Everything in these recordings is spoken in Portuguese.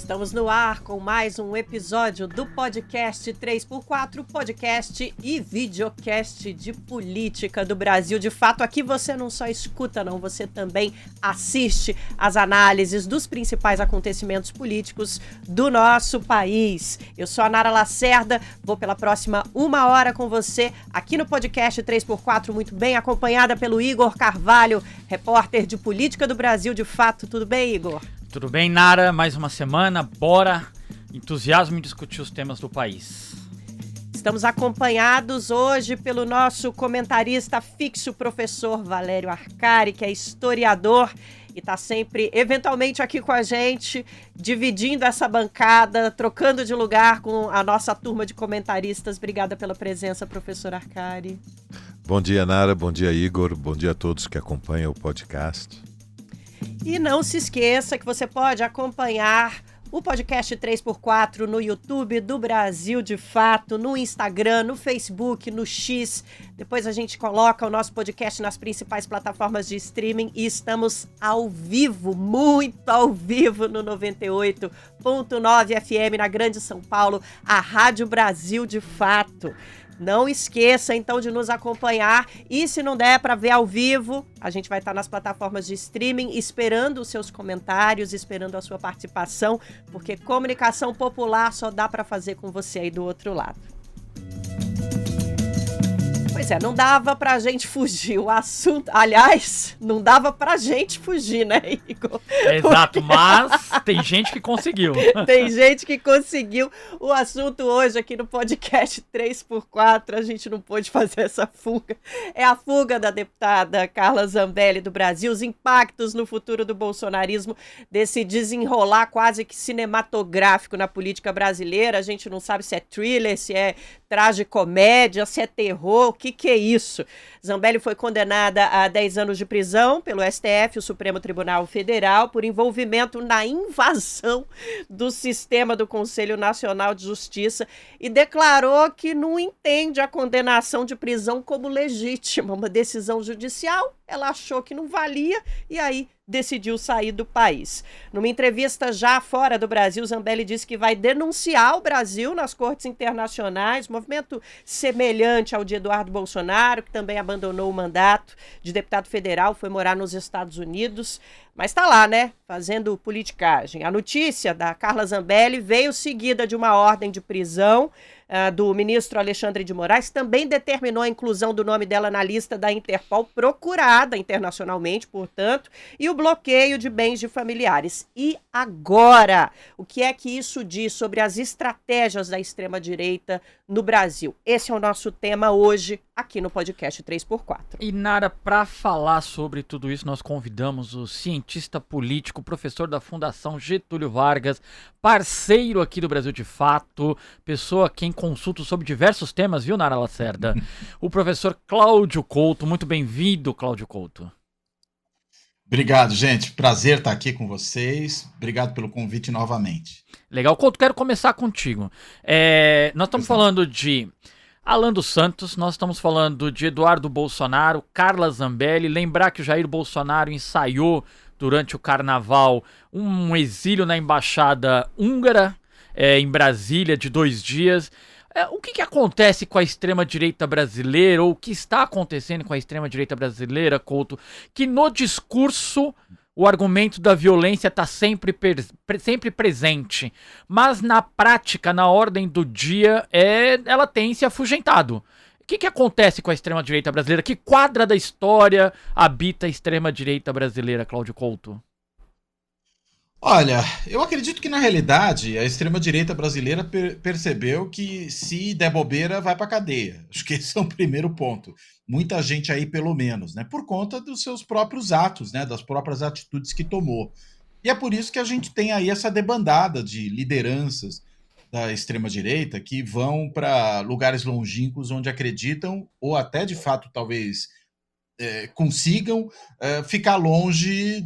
Estamos no ar com mais um episódio do podcast 3x4, podcast e videocast de política do Brasil. De fato, aqui você não só escuta, não, você também assiste as análises dos principais acontecimentos políticos do nosso país. Eu sou a Nara Lacerda, vou pela próxima 1 hora com você aqui no podcast 3x4, muito bem acompanhada pelo Igor Carvalho, repórter de política do Brasil. De fato, tudo bem, Igor? Tudo bem, Nara? Mais uma semana, bora! Entusiasmo em discutir os temas do país. Estamos acompanhados hoje pelo nosso comentarista fixo, professor Valério Arcari, que é historiador e está sempre, eventualmente, aqui com a gente, dividindo essa bancada, trocando de lugar com a nossa turma de comentaristas. Obrigada pela presença, professor Arcari. Bom dia, Nara. Bom dia, Igor. Bom dia a todos que acompanham o podcast. E não se esqueça que você pode acompanhar o podcast 3x4 no YouTube do Brasil de Fato, no Instagram, no Facebook, no X. Depois a gente coloca o nosso podcast nas principais plataformas de streaming e estamos ao vivo, muito ao vivo, no 98.9 FM na Grande São Paulo, a Rádio Brasil de Fato. Não esqueça, então, de nos acompanhar e, se não der para ver ao vivo, a gente vai estar nas plataformas de streaming esperando os seus comentários, esperando a sua participação, porque comunicação popular só dá para fazer com você aí do outro lado. Pois é, não dava pra gente fugir. O assunto, aliás, não dava pra gente fugir, né, Igor? Exato, mas tem gente que conseguiu. Tem gente que conseguiu. O assunto hoje aqui no podcast 3x4, a gente não pôde fazer essa fuga. É a fuga da deputada Carla Zambelli do Brasil, os impactos no futuro do bolsonarismo, desse desenrolar quase que cinematográfico na política brasileira. A gente não sabe se é thriller, se é tragicomédia, se é terror, o que é isso? Zambelli foi condenada a 10 anos de prisão pelo STF, o Supremo Tribunal Federal, por envolvimento na invasão do sistema do Conselho Nacional de Justiça e declarou que não entende a condenação de prisão como legítima, uma decisão judicial. Ela achou que não valia e aí decidiu sair do país. Numa entrevista já fora do Brasil, Zambelli disse que vai denunciar o Brasil nas cortes internacionais, movimento semelhante ao de Eduardo Bolsonaro, que também abandonou o mandato de deputado federal, foi morar nos Estados Unidos, mas está lá, né, fazendo politicagem. A notícia da Carla Zambelli veio seguida de uma ordem de prisão do ministro Alexandre de Moraes, também determinou a inclusão do nome dela na lista da Interpol, procurada internacionalmente, portanto, e o bloqueio de bens de familiares. E agora, o que é que isso diz sobre as estratégias da extrema-direita no Brasil? Esse é o nosso tema hoje, aqui no podcast 3x4. E, Nara, para falar sobre tudo isso, nós convidamos o cientista político, professor da Fundação Getúlio Vargas, parceiro aqui do Brasil de Fato, pessoa quem consulto sobre diversos temas, viu, Nara Lacerda? O professor Cláudio Couto. Muito bem-vindo, Cláudio Couto. Obrigado, gente. Prazer estar aqui com vocês. Obrigado pelo convite novamente. Legal. Couto, quero começar contigo. Nós estamos falando de Alan dos Santos, nós estamos falando de Eduardo Bolsonaro, Carla Zambelli. Lembrar que o Jair Bolsonaro ensaiou durante o carnaval um exílio na embaixada húngara em Brasília de 2 dias. O que acontece com a extrema-direita brasileira, ou o que está acontecendo com a extrema-direita brasileira, Couto, que no discurso o argumento da violência está sempre presente, mas na prática, na ordem do dia, ela tem se afugentado. O que acontece com a extrema-direita brasileira? Que quadra da história habita a extrema-direita brasileira, Cláudio Couto? Olha, eu acredito que na realidade a extrema-direita brasileira percebeu que se der bobeira vai para cadeia. Acho que esse é o primeiro ponto. Muita gente aí pelo menos, né? Por conta dos seus próprios atos, né? Das próprias atitudes que tomou. E é por isso que a gente tem aí essa debandada de lideranças da extrema-direita que vão para lugares longínquos onde acreditam ou até de fato talvez consigam ficar longe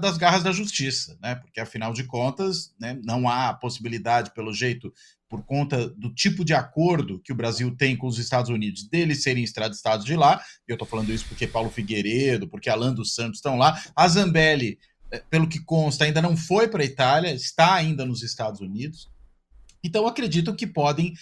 das garras da justiça, né? Porque afinal de contas, né, não há possibilidade, pelo jeito, por conta do tipo de acordo que o Brasil tem com os Estados Unidos, deles serem extraditados de lá. Eu estou falando isso porque Paulo Figueiredo, porque Alan dos Santos estão lá. A Zambelli pelo que consta, ainda não foi para a Itália, está ainda nos Estados Unidos. Então, acredito que podem,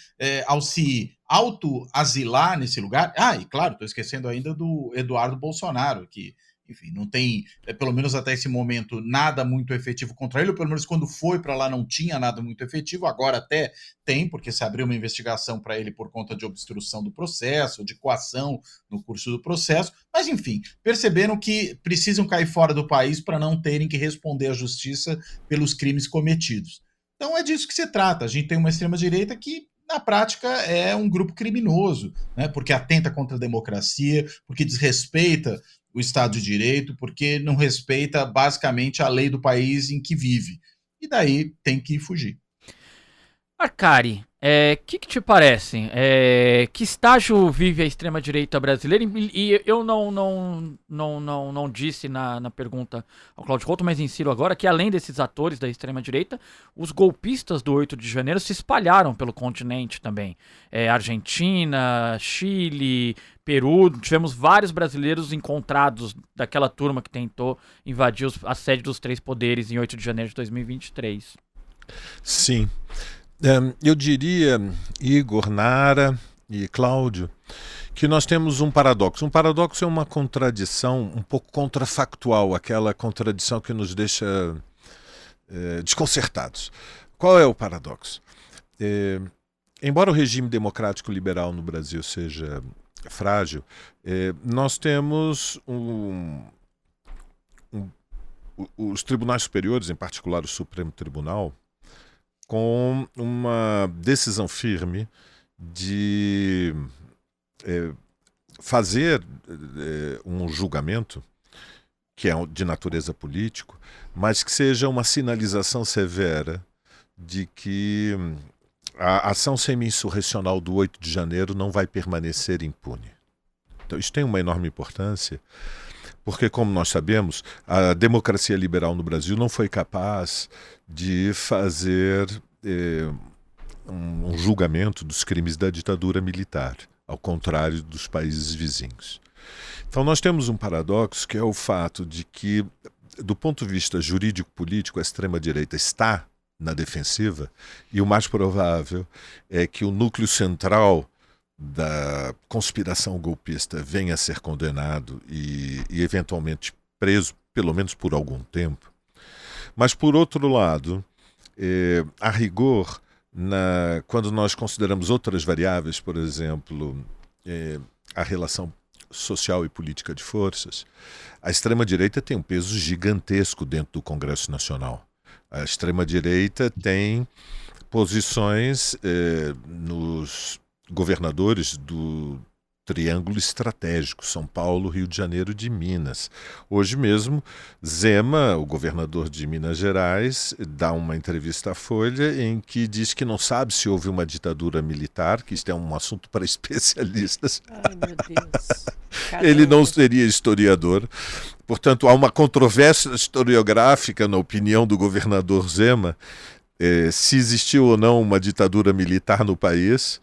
ao se autoasilar nesse lugar. Ah, e claro, estou esquecendo ainda do Eduardo Bolsonaro, que, enfim, não tem, pelo menos até esse momento, nada muito efetivo contra ele, ou pelo menos quando foi para lá não tinha nada muito efetivo, agora até tem, porque se abriu uma investigação para ele por conta de obstrução do processo, de coação no curso do processo, mas enfim, perceberam que precisam cair fora do país para não terem que responder à justiça pelos crimes cometidos. Então é disso que se trata. A gente tem uma extrema-direita que, na prática, é um grupo criminoso, né? Porque atenta contra a democracia, porque desrespeita o Estado de Direito, porque não respeita basicamente a lei do país em que vive. E daí tem que fugir. Arcari, que te parece? Que estágio vive a extrema-direita brasileira? E eu não disse na pergunta ao Cláudio Couto, mas insiro agora que além desses atores da extrema-direita, os golpistas do 8 de janeiro se espalharam pelo continente também. Argentina, Chile, Peru, tivemos vários brasileiros encontrados daquela turma que tentou invadir a sede dos três poderes em 8 de janeiro de 2023. Sim. Eu diria, Igor, Nara e Cláudio, que nós temos um paradoxo. Um paradoxo é uma contradição um pouco contrafactual, aquela contradição que nos deixa desconcertados. Qual é o paradoxo? Embora o regime democrático liberal no Brasil seja frágil, nós temos os tribunais superiores, em particular o Supremo Tribunal, com uma decisão firme de fazer um julgamento que é de natureza político, mas que seja uma sinalização severa de que a ação semi-insurrecional do 8 de janeiro não vai permanecer impune. Então, isso tem uma enorme importância, porque, como nós sabemos, a democracia liberal no Brasil não foi capaz de fazer um julgamento dos crimes da ditadura militar, ao contrário dos países vizinhos. Então nós temos um paradoxo, que é o fato de que, do ponto de vista jurídico-político, a extrema-direita está na defensiva, e o mais provável é que o núcleo central da conspiração golpista venha a ser condenado e eventualmente preso, pelo menos por algum tempo. Mas, por outro lado, a rigor, quando nós consideramos outras variáveis, por exemplo, a relação social e política de forças, a extrema-direita tem um peso gigantesco dentro do Congresso Nacional. A extrema-direita tem posições nos governadores do triângulo estratégico, São Paulo, Rio de Janeiro e Minas. Hoje mesmo, Zema, o governador de Minas Gerais, dá uma entrevista à Folha em que diz que não sabe se houve uma ditadura militar, que isto é um assunto para especialistas. Ai, meu Deus. Ele não seria historiador. Portanto, há uma controvérsia historiográfica na opinião do governador Zema, se existiu ou não uma ditadura militar no país,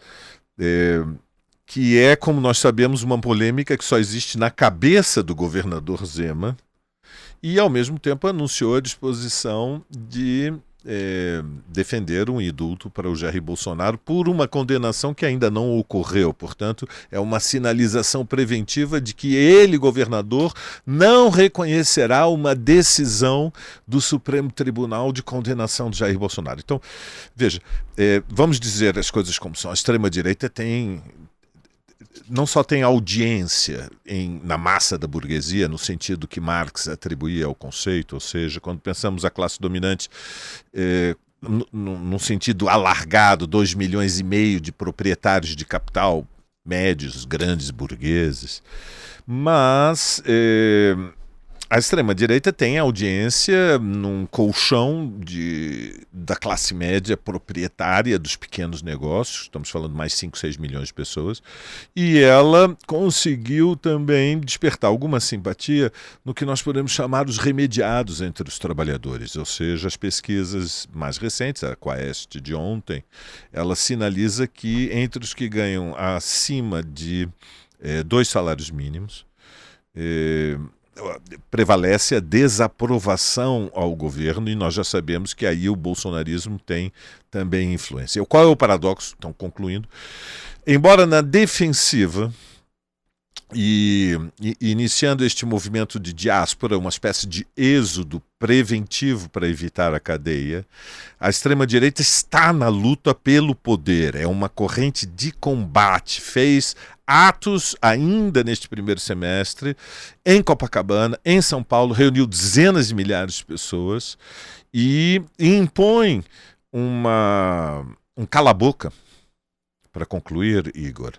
que é, como nós sabemos, uma polêmica que só existe na cabeça do governador Zema, e, ao mesmo tempo, anunciou a disposição de defender um indulto para o Jair Bolsonaro por uma condenação que ainda não ocorreu. Portanto, é uma sinalização preventiva de que ele, governador, não reconhecerá uma decisão do Supremo Tribunal de condenação de Jair Bolsonaro. Então, veja, vamos dizer as coisas como são. A extrema-direita não só tem audiência na massa da burguesia, no sentido que Marx atribuía ao conceito, ou seja, quando pensamos a classe dominante num sentido alargado, 2,5 milhões de proprietários de capital, médios, grandes burgueses, mas a extrema-direita tem audiência num colchão da classe média proprietária dos pequenos negócios, estamos falando de mais 5, 6 milhões de pessoas, e ela conseguiu também despertar alguma simpatia no que nós podemos chamar os remediados entre os trabalhadores, ou seja, as pesquisas mais recentes, a Quaest de ontem, ela sinaliza que entre os que ganham acima de 2 salários mínimos, prevalece a desaprovação ao governo, e nós já sabemos que aí o bolsonarismo tem também influência. Qual é o paradoxo? Então, concluindo, embora na defensiva e iniciando este movimento de diáspora, uma espécie de êxodo preventivo para evitar a cadeia, a extrema-direita está na luta pelo poder, é uma corrente de combate, fez atos ainda neste primeiro semestre em Copacabana, em São Paulo, reuniu dezenas de milhares de pessoas e impõe um cala-boca, para concluir, Igor,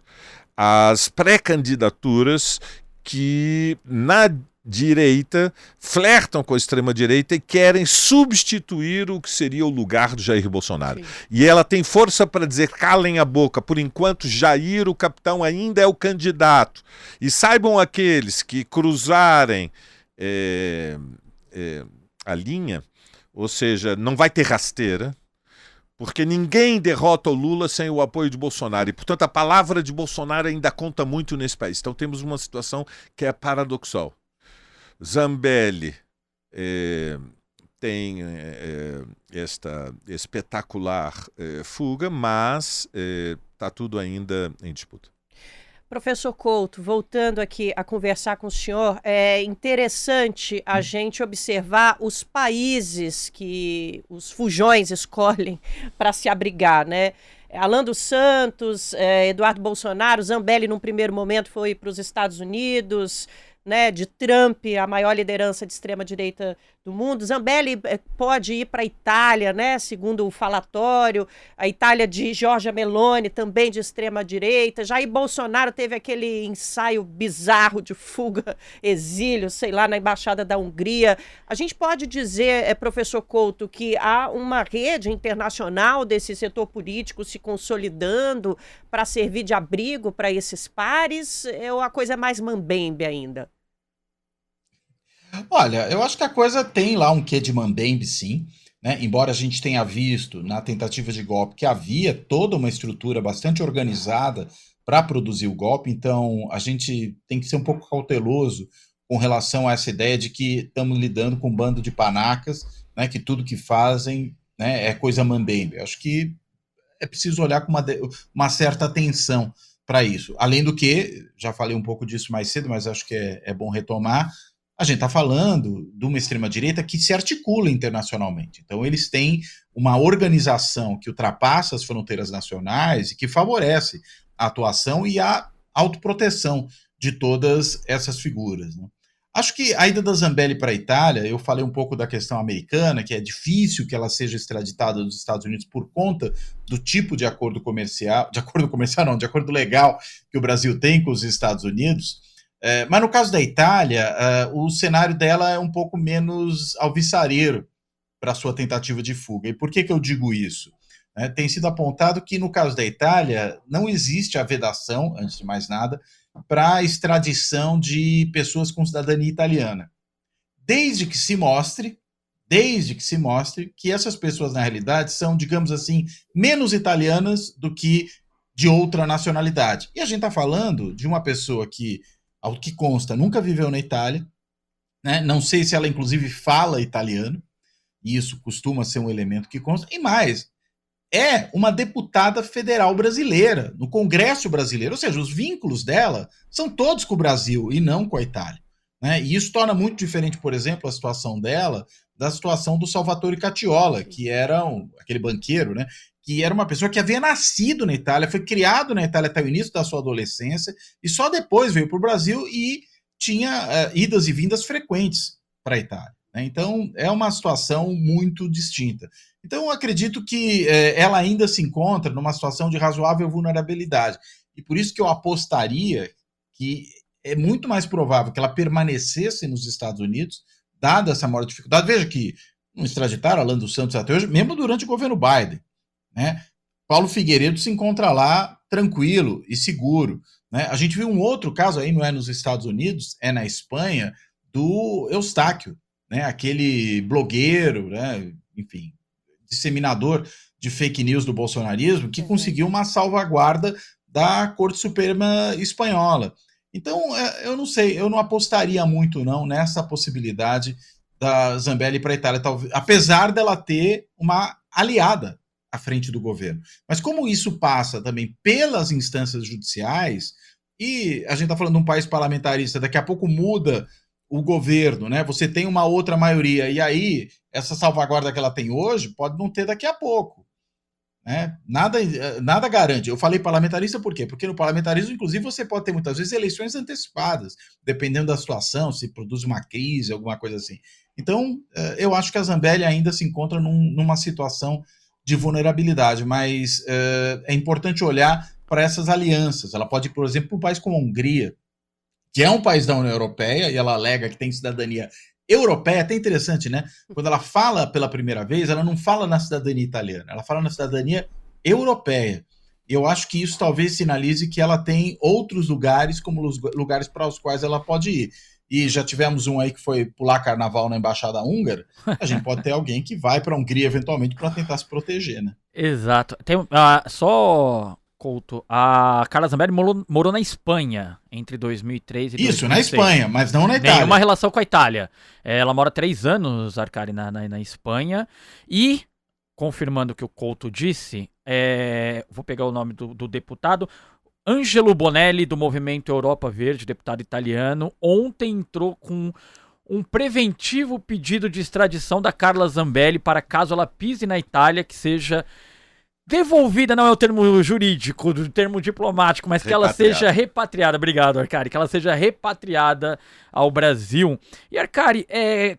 as pré-candidaturas que na direita flertam com a extrema-direita e querem substituir o que seria o lugar do Jair Bolsonaro. Sim. E ela tem força para dizer: calem a boca, por enquanto Jair, o capitão, ainda é o candidato. E saibam aqueles que cruzarem a linha, ou seja, não vai ter rasteira, porque ninguém derrota o Lula sem o apoio de Bolsonaro. E, portanto, a palavra de Bolsonaro ainda conta muito nesse país. Então, temos uma situação que é paradoxal. Zambelli tem esta espetacular fuga, mas está tudo ainda em disputa. Professor Couto, voltando aqui a conversar com o senhor, é interessante a gente observar os países que os fujões escolhem para se abrigar, né? Alan dos Santos, Eduardo Bolsonaro, Zambelli num primeiro momento foi para os Estados Unidos, né, de Trump, a maior liderança de extrema-direita do mundo. Zambelli pode ir para a Itália, né, segundo o falatório, a Itália de Giorgia Meloni, também de extrema-direita. Jair Bolsonaro teve aquele ensaio bizarro de fuga, exílio, sei lá, na Embaixada da Hungria. A gente pode dizer, professor Couto, que há uma rede internacional desse setor político se consolidando para servir de abrigo para esses pares, ou a coisa é mais mambembe ainda? Olha, eu acho que a coisa tem lá um quê de mambembe, sim, né? Embora a gente tenha visto na tentativa de golpe que havia toda uma estrutura bastante organizada para produzir o golpe, então a gente tem que ser um pouco cauteloso com relação a essa ideia de que estamos lidando com um bando de panacas, né? Que tudo que fazem, né, é coisa mambembe. Eu acho que é preciso olhar com uma certa atenção para isso. Além do que, já falei um pouco disso mais cedo, mas acho que é bom retomar, a gente está falando de uma extrema-direita que se articula internacionalmente. Então, eles têm uma organização que ultrapassa as fronteiras nacionais e que favorece a atuação e a autoproteção de todas essas figuras, né? Acho que a ida da Zambelli para a Itália, eu falei um pouco da questão americana, que é difícil que ela seja extraditada dos Estados Unidos por conta do tipo de acordo legal que o Brasil tem com os Estados Unidos. Mas no caso da Itália, o cenário dela é um pouco menos alvissareiro para a sua tentativa de fuga. E por que eu digo isso? Tem sido apontado que no caso da Itália não existe a vedação, antes de mais nada, para a extradição de pessoas com cidadania italiana. Desde que se mostre que essas pessoas, na realidade, são, digamos assim, menos italianas do que de outra nacionalidade. E a gente está falando de uma pessoa que, ao que consta, nunca viveu na Itália, né? Não sei se ela, inclusive, fala italiano, e isso costuma ser um elemento que consta, e mais, é uma deputada federal brasileira, no Congresso brasileiro, ou seja, os vínculos dela são todos com o Brasil e não com a Itália, né? E isso torna muito diferente, por exemplo, a situação dela da situação do Salvatore Cacciola, que era aquele banqueiro, né? Que era uma pessoa que havia nascido na Itália, foi criado na Itália até o início da sua adolescência e só depois veio para o Brasil e tinha idas e vindas frequentes para a Itália, né? Então, é uma situação muito distinta. Então, eu acredito que ela ainda se encontra numa situação de razoável vulnerabilidade. E por isso que eu apostaria que é muito mais provável que ela permanecesse nos Estados Unidos, dada essa maior dificuldade. Veja que não extraditaram Alan dos Santos até hoje, mesmo durante o governo Biden, né? Paulo Figueiredo se encontra lá tranquilo e seguro, né? A gente viu um outro caso, aí não é nos Estados Unidos, é na Espanha, do Eustáquio, né? Aquele blogueiro, né? Enfim, disseminador de fake news do bolsonarismo, que conseguiu uma salvaguarda da Corte Suprema Espanhola. Então, eu não sei, eu não apostaria muito não nessa possibilidade da Zambelli para a Itália, talvez, apesar dela ter uma aliada à frente do governo. Mas como isso passa também pelas instâncias judiciais, e a gente está falando de um país parlamentarista, daqui a pouco muda o governo, né? Você tem uma outra maioria, e aí essa salvaguarda que ela tem hoje pode não ter daqui a pouco. Né? Nada garante. Eu falei parlamentarista por quê? Porque no parlamentarismo, inclusive, você pode ter muitas vezes eleições antecipadas, dependendo da situação, se produz uma crise, alguma coisa assim. Então, eu acho que a Zambelli ainda se encontra numa situação de vulnerabilidade, mas é importante olhar para essas alianças. Ela pode ir, por exemplo, para um país como a Hungria, que é um país da União Europeia, e ela alega que tem cidadania europeia, até interessante, né? Quando ela fala pela primeira vez, ela não fala na cidadania italiana, ela fala na cidadania europeia. Eu acho que isso talvez sinalize que ela tem outros lugares, como os lugares para os quais ela pode ir. E já tivemos um aí que foi pular carnaval na embaixada húngara, a gente pode ter alguém que vai para a Hungria eventualmente para tentar se proteger, né? Exato. Só... Couto, a Carla Zambelli morou na Espanha entre 2003 e 2006. Isso, na Espanha, mas não na Itália. Nenhuma relação com a Itália. Ela mora 3 anos, Arcari, na Espanha. E, confirmando o que o Couto disse, vou pegar o nome do deputado, Angelo Bonelli, do Movimento Europa Verde, deputado italiano, ontem entrou com um preventivo pedido de extradição da Carla Zambelli para caso ela pise na Itália, que seja devolvida, não é o termo jurídico, o termo diplomático, mas que ela seja repatriada. Obrigado, Arcari. Que ela seja repatriada ao Brasil. E, Arcari,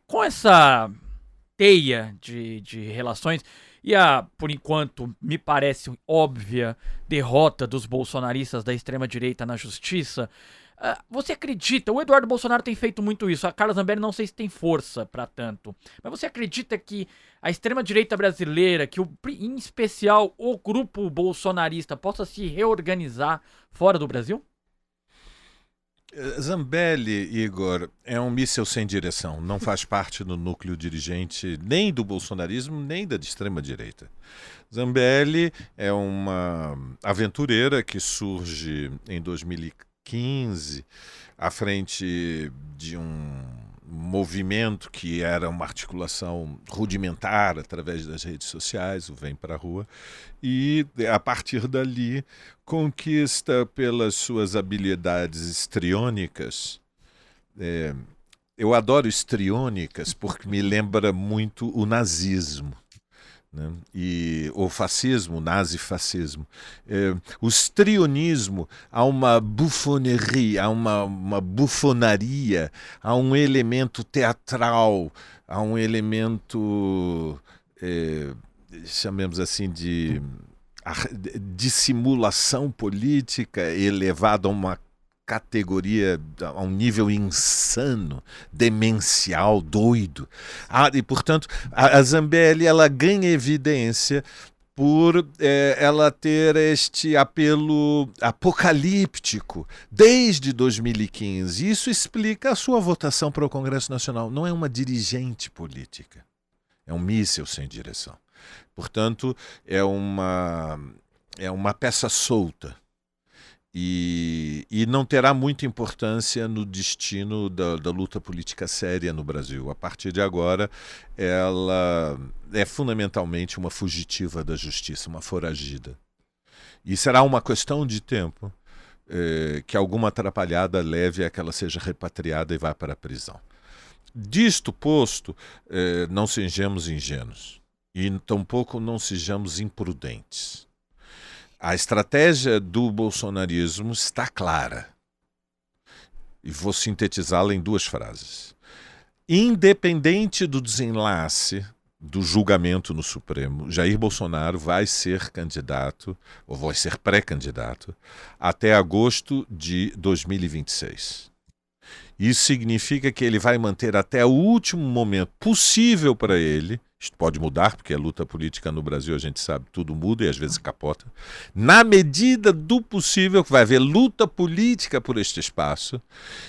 com essa teia de relações e por enquanto, me parece óbvia derrota dos bolsonaristas da extrema-direita na justiça, você acredita, o Eduardo Bolsonaro tem feito muito isso, a Carla Zambelli não sei se tem força para tanto, mas você acredita que a extrema-direita brasileira, que em especial o grupo bolsonarista, possa se reorganizar fora do Brasil? Zambelli, Igor, é um míssil sem direção, não faz parte do núcleo dirigente nem do bolsonarismo, nem da extrema-direita. Zambelli é uma aventureira que surge em 2015 à frente de um movimento que era uma articulação rudimentar através das redes sociais, o Vem Pra Rua, e a partir dali conquista pelas suas habilidades histriônicas. Eu adoro histriônicas porque me lembra muito o nazismo. Né? E o fascismo, o nazifascismo. O histrionismo, há uma bufoneria, há uma bufonaria, há um elemento teatral, há um elemento, chamemos assim, de dissimulação política elevado a uma categoria, a um nível insano, demencial, doido. E, portanto, a Zambelli ela ganha evidência por ela ter este apelo apocalíptico desde 2015. Isso explica a sua votação para o Congresso Nacional. Não é uma dirigente política, é um míssil sem direção. Portanto, é uma peça solta. E não terá muita importância no destino da luta política séria no Brasil. A partir de agora, ela é fundamentalmente uma fugitiva da justiça, uma foragida. E será uma questão de tempo que alguma atrapalhada leve a que ela seja repatriada e vá para a prisão. Disto posto, não sejamos ingênuos e tampouco não sejamos imprudentes. A estratégia do bolsonarismo está clara. E vou sintetizá-la em 2 frases. Independente do desenlace do julgamento no Supremo, Jair Bolsonaro vai ser candidato, ou vai ser pré-candidato, até agosto de 2026. Isso significa que ele vai manter até o último momento possível para ele, Isto pode mudar, porque a luta política no Brasil, a gente sabe, tudo muda e às vezes capota. Na medida do possível, vai haver luta política por este espaço.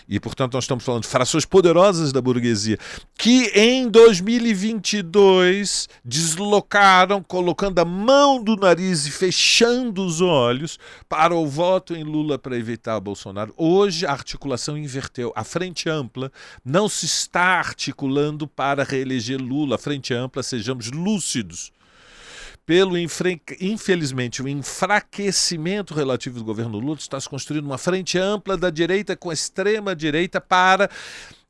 E, portanto, nós estamos falando de frações poderosas da burguesia que, em 2022, deslocaram, colocando a mão do nariz e fechando os olhos para o voto em Lula para evitar Bolsonaro. Hoje, a articulação inverteu. A Frente Ampla não se está articulando para reeleger Lula. A Frente Ampla, sejamos lúcidos, pelo, infelizmente, o enfraquecimento relativo do governo Lula, está se construindo uma frente ampla da direita com a extrema-direita para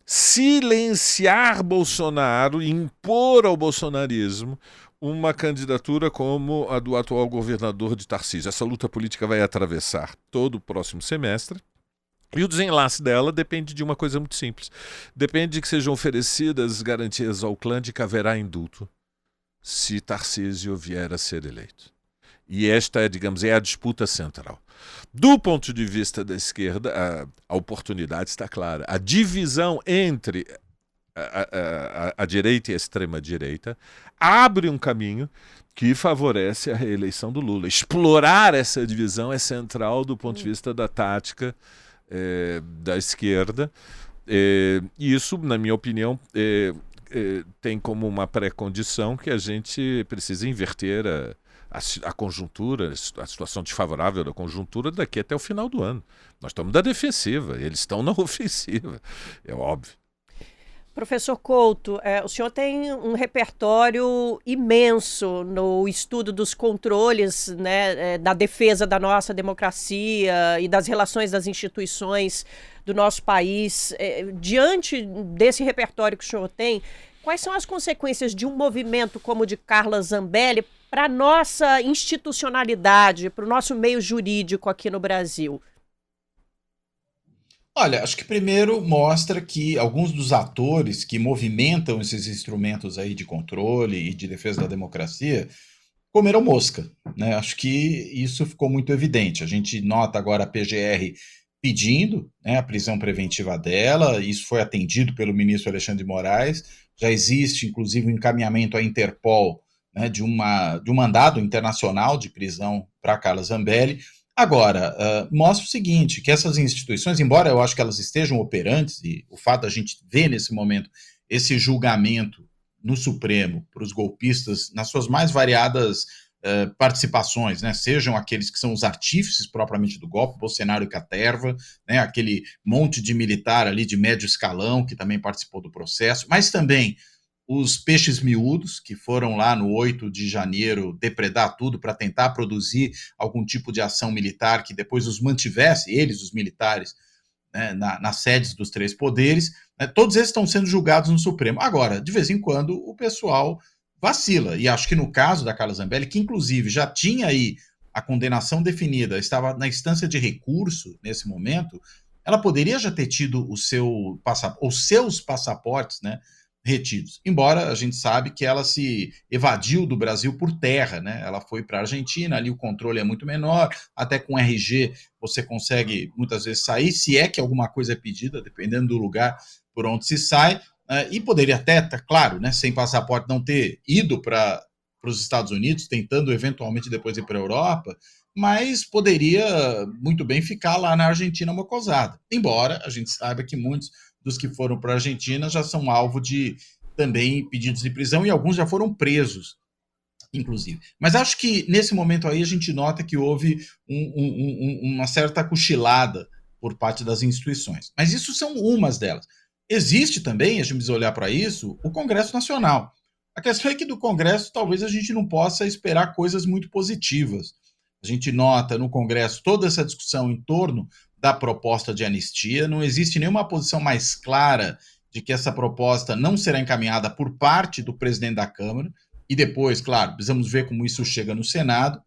silenciar Bolsonaro e impor ao bolsonarismo uma candidatura como a do atual governador de Tarcísio. Essa luta política vai atravessar todo o próximo semestre. E o desenlace dela depende de uma coisa muito simples. Depende de que sejam oferecidas garantias ao clã de que haverá indulto se Tarcísio vier a ser eleito. E esta, digamos, é a disputa central. Do ponto de vista da esquerda, a oportunidade está clara. A divisão entre a direita e a extrema-direita abre um caminho que favorece a reeleição do Lula. Explorar essa divisão é central do ponto de vista da tática da esquerda. E isso, na minha opinião, tem como uma pré-condição que a gente precisa inverter a conjuntura, a situação desfavorável da conjuntura daqui até o final do ano. Nós estamos na defensiva, eles estão na ofensiva, é óbvio. Professor Couto, o senhor tem um repertório imenso no estudo dos controles, né, da defesa da nossa democracia e das relações das instituições do nosso país. Diante desse repertório que o senhor tem, quais são as consequências de um movimento como o de Carla Zambelli para a nossa institucionalidade, para o nosso meio jurídico aqui no Brasil? Olha, acho que primeiro mostra que alguns dos atores que movimentam esses instrumentos aí de controle e de defesa da democracia comeram mosca, né? Acho que isso ficou muito evidente. A gente nota agora a PGR pedindo, né, a prisão preventiva dela, isso foi atendido pelo ministro Alexandre de Moraes. Já existe, inclusive, um encaminhamento à Interpol, né, de um mandado internacional de prisão para Carla Zambelli. Agora, mostra o seguinte, que essas instituições, embora eu acho que elas estejam operantes, e o fato da gente ver nesse momento esse julgamento no Supremo para os golpistas nas suas mais variadas participações, né, sejam aqueles que são os artífices propriamente do golpe, Bolsonaro e Caterva, né, aquele monte de militar ali de médio escalão que também participou do processo, mas também os peixes miúdos, que foram lá no 8 de janeiro depredar tudo para tentar produzir algum tipo de ação militar que depois os mantivesse, eles, os militares, né, nas sedes dos três poderes, né, todos esses estão sendo julgados no Supremo. Agora, de vez em quando, o pessoal vacila, e acho que no caso da Carla Zambelli, que inclusive já tinha aí a condenação definida, estava na instância de recurso nesse momento, ela poderia já ter tido os seus passaportes, né, retidos. Embora a gente sabe que ela se evadiu do Brasil por terra, né? Ela foi para a Argentina, ali o controle é muito menor, até com RG você consegue muitas vezes sair, se é que alguma coisa é pedida, dependendo do lugar por onde se sai, e poderia até, claro, né, sem passaporte não ter ido para os Estados Unidos, tentando eventualmente depois ir para a Europa, mas poderia muito bem ficar lá na Argentina mocosada. Embora a gente saiba que muitos dos que foram para a Argentina já são alvo de também pedidos de prisão e alguns já foram presos, inclusive. Mas acho que nesse momento aí a gente nota que houve uma certa cochilada por parte das instituições. Mas isso são umas delas. Existe também, a gente precisa olhar para isso, o Congresso Nacional. A questão é que do Congresso talvez a gente não possa esperar coisas muito positivas. A gente nota no Congresso toda essa discussão em torno da proposta de anistia, não existe nenhuma posição mais clara de que essa proposta não será encaminhada por parte do presidente da Câmara, e depois, claro, precisamos ver como isso chega no Senado,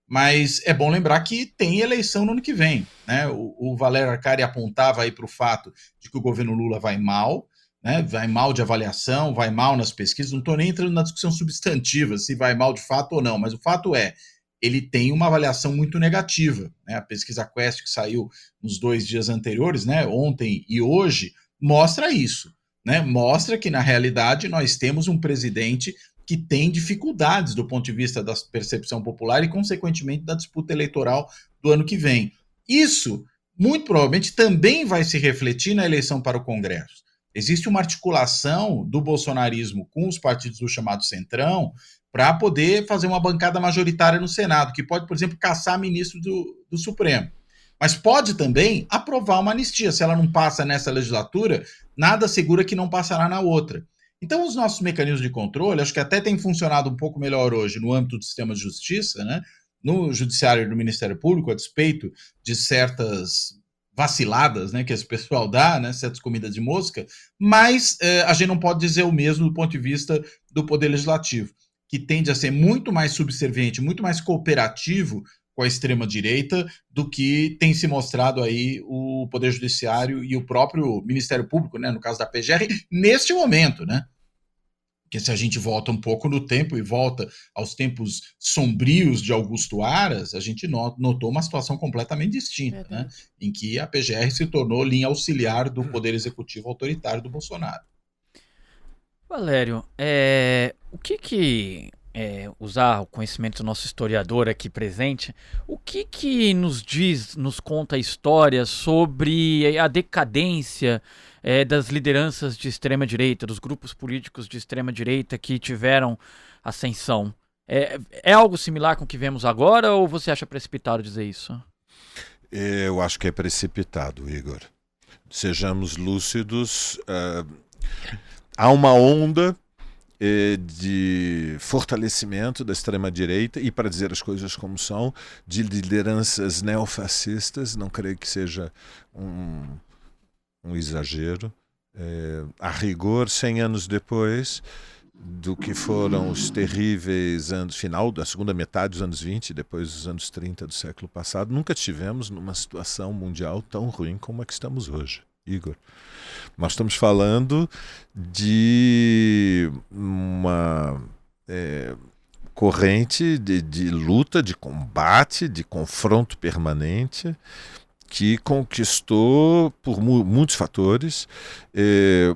mas é bom lembrar que tem eleição no ano que vem, né? O Valério Arcari apontava aí para o fato de que o governo Lula vai mal, né? Vai mal de avaliação, vai mal nas pesquisas, não estou nem entrando na discussão substantiva, se vai mal de fato ou não, mas o fato é, ele tem uma avaliação muito negativa, né? A pesquisa Quest que saiu nos 2 dias anteriores, né, ontem e hoje, mostra isso, né? Mostra que, na realidade, nós temos um presidente que tem dificuldades do ponto de vista da percepção popular e, consequentemente, da disputa eleitoral do ano que vem. Isso, muito provavelmente, também vai se refletir na eleição para o Congresso. Existe uma articulação do bolsonarismo com os partidos do chamado Centrão para poder fazer uma bancada majoritária no Senado, que pode, por exemplo, caçar ministro do Supremo. Mas pode também aprovar uma anistia. Se ela não passa nessa legislatura, nada assegura que não passará na outra. Então, os nossos mecanismos de controle, acho que até tem funcionado um pouco melhor hoje no âmbito do sistema de justiça, né? No Judiciário e no Ministério Público, a despeito de certas vaciladas, né, que esse pessoal dá, né, certas comidas de mosca, mas a gente não pode dizer o mesmo do ponto de vista do Poder Legislativo, que tende a ser muito mais subserviente, muito mais cooperativo com a extrema-direita do que tem se mostrado aí o Poder Judiciário e o próprio Ministério Público, né, no caso da PGR, neste momento, né? Porque se a gente volta um pouco no tempo e volta aos tempos sombrios de Augusto Aras, a gente notou uma situação completamente distinta, né? Em que a PGR se tornou linha auxiliar do Poder Executivo autoritário do Bolsonaro. Valério, o que usar o conhecimento do nosso historiador aqui presente, o que nos conta a história sobre a decadência das lideranças de extrema-direita, dos grupos políticos de extrema-direita que tiveram ascensão? É algo similar com o que vemos agora ou você acha precipitado dizer isso? Eu acho que é precipitado, Igor. Sejamos lúcidos. Há uma onda de fortalecimento da extrema-direita e, para dizer as coisas como são, de lideranças neofascistas. Não creio que seja um exagero. A rigor, 100 anos depois do que foram os terríveis anos, final da segunda metade dos anos 20, depois dos anos 30 do século passado, nunca estivemos numa situação mundial tão ruim como a que estamos hoje, Igor. Nós estamos falando de uma corrente de luta, de combate, de confronto permanente, que conquistou, por muitos fatores,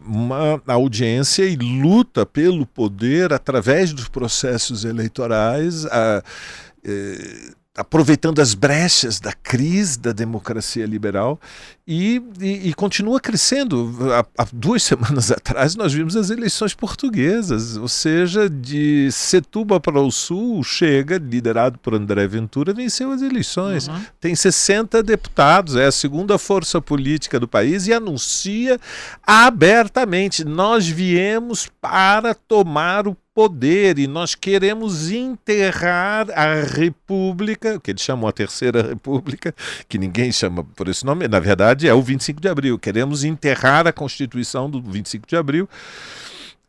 uma audiência e luta pelo poder através dos processos eleitorais, aproveitando as brechas da crise da democracia liberal e continua crescendo. Há 2 semanas atrás nós vimos as eleições portuguesas, ou seja, de Setúbal para o Sul, Chega, liderado por André Ventura, venceu as eleições. Tem 60 deputados, é a segunda força política do país e anuncia abertamente: nós viemos para tomar o poder e nós queremos enterrar a República, que eles chamam a Terceira República, que ninguém chama por esse nome, na verdade é o 25 de abril. Queremos enterrar a Constituição do 25 de abril.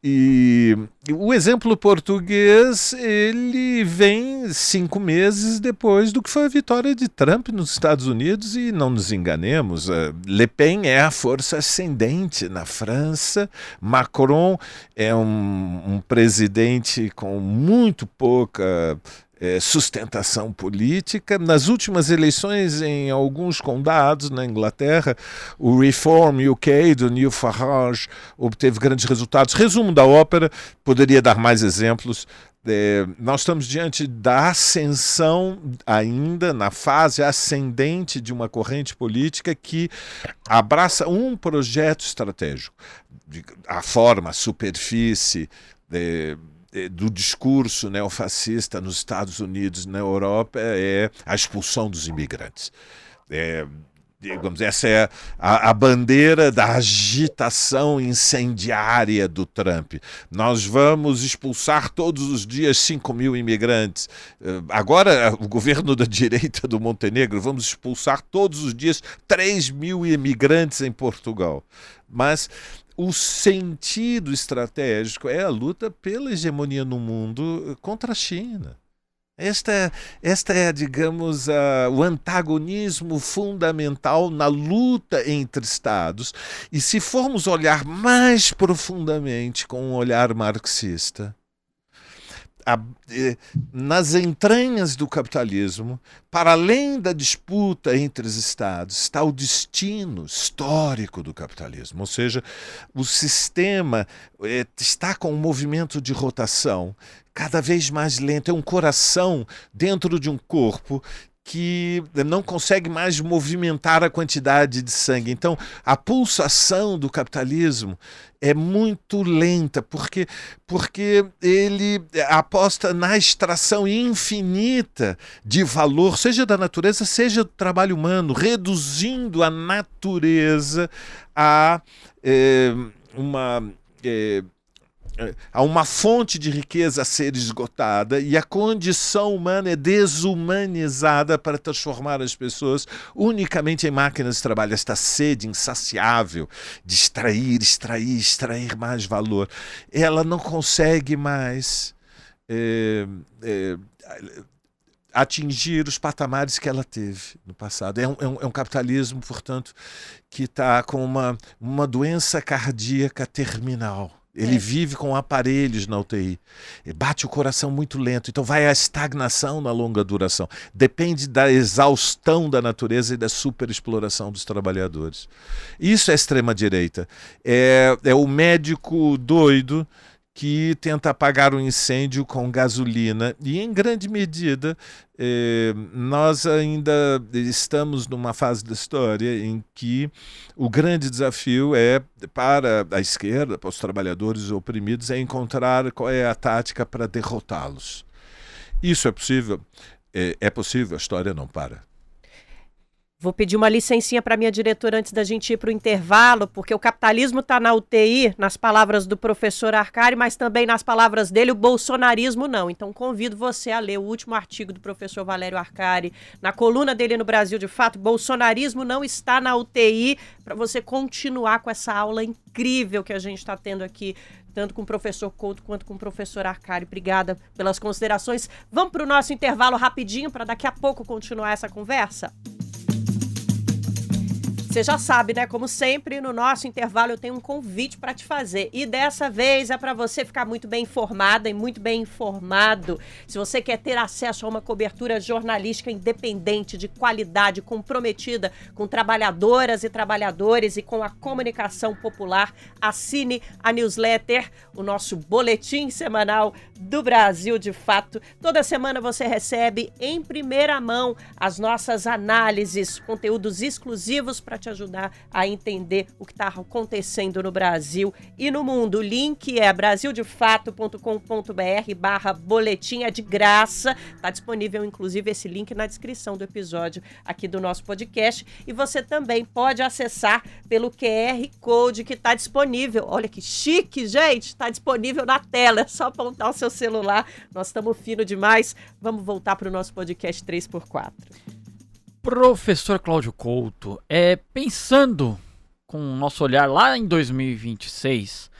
E o exemplo português, ele vem 5 meses depois do que foi a vitória de Trump nos Estados Unidos, e não nos enganemos, Le Pen é a força ascendente na França, Macron é um presidente com muito pouca sustentação política. Nas últimas eleições em alguns condados na Inglaterra, o Reform UK do Neil Farage obteve grandes resultados. Resumo da ópera, poderia dar mais exemplos. Nós estamos diante da ascensão, ainda na fase ascendente de uma corrente política que abraça um projeto estratégico. A forma, a superfície do discurso neofascista nos Estados Unidos e na Europa é a expulsão dos imigrantes. Digamos, essa é a bandeira da agitação incendiária do Trump. Nós vamos expulsar todos os dias 5.000 imigrantes. Agora, o governo da direita do Montenegro, vamos expulsar todos os dias 3.000 imigrantes em Portugal. Mas o sentido estratégico é a luta pela hegemonia no mundo contra a China. Esta é, digamos, o antagonismo fundamental na luta entre Estados. E se formos olhar mais profundamente com um olhar marxista, nas entranhas do capitalismo, para além da disputa entre os estados, está o destino histórico do capitalismo. Ou seja, o sistema está com um movimento de rotação cada vez mais lento. É um coração dentro de um corpo que não consegue mais movimentar a quantidade de sangue. Então, a pulsação do capitalismo é muito lenta, porque ele aposta na extração infinita de valor, seja da natureza, seja do trabalho humano, reduzindo a natureza a uma fonte de riqueza a ser esgotada, e a condição humana é desumanizada para transformar as pessoas unicamente em máquinas de trabalho. Esta sede insaciável de extrair mais valor, ela não consegue mais atingir os patamares que ela teve no passado. É um capitalismo, portanto, que está com uma doença cardíaca terminal. Ele vive com aparelhos na UTI. Bate o coração muito lento. Então vai a estagnação na longa duração. Depende da exaustão da natureza e da superexploração dos trabalhadores. Isso é extrema-direita. É o médico doido que tenta apagar o incêndio com gasolina. E, em grande medida, nós ainda estamos numa fase da história em que o grande desafio para a esquerda, para os trabalhadores oprimidos, é encontrar qual é a tática para derrotá-los. Isso é possível? É possível, a história não para. Vou pedir uma licencinha para minha diretora antes da gente ir para o intervalo, porque o capitalismo está na UTI, nas palavras do professor Arcari, mas também nas palavras dele, o bolsonarismo não. Então convido você a ler o último artigo do professor Valério Arcari, na coluna dele no Brasil de Fato, Bolsonarismo não está na UTI, para você continuar com essa aula incrível que a gente está tendo aqui, tanto com o professor Couto quanto com o professor Arcari. Obrigada pelas considerações. Vamos para o nosso intervalo rapidinho, para daqui a pouco continuar essa conversa? Você já sabe, né? Como sempre, no nosso intervalo eu tenho um convite para te fazer. E dessa vez é para você ficar muito bem informada e muito bem informado. Se você quer ter acesso a uma cobertura jornalística independente, de qualidade, comprometida com trabalhadoras e trabalhadores e com a comunicação popular, assine a newsletter, o nosso boletim semanal do Brasil de Fato. Toda semana você recebe em primeira mão as nossas análises, conteúdos exclusivos para te ajudar a entender o que está acontecendo no Brasil e no mundo. O link é brasildefato.com.br/boletim, é de graça. Está disponível, inclusive, esse link na descrição do episódio aqui do nosso podcast. E você também pode acessar pelo QR Code que está disponível. Olha que chique, gente! Está disponível na tela. É só apontar o seu celular. Nós estamos fino demais. Vamos voltar para o nosso podcast 3x4. Professor Cláudio Couto, pensando com o nosso olhar lá em 2026,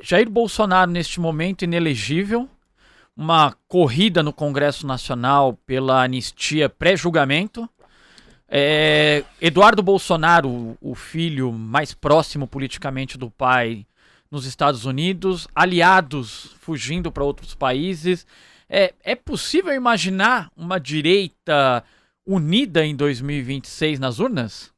Jair Bolsonaro neste momento inelegível, uma corrida no Congresso Nacional pela anistia pré-julgamento, Eduardo Bolsonaro, o filho mais próximo politicamente do pai, nos Estados Unidos, aliados fugindo para outros países. É possível imaginar uma direita unida em 2026 nas urnas?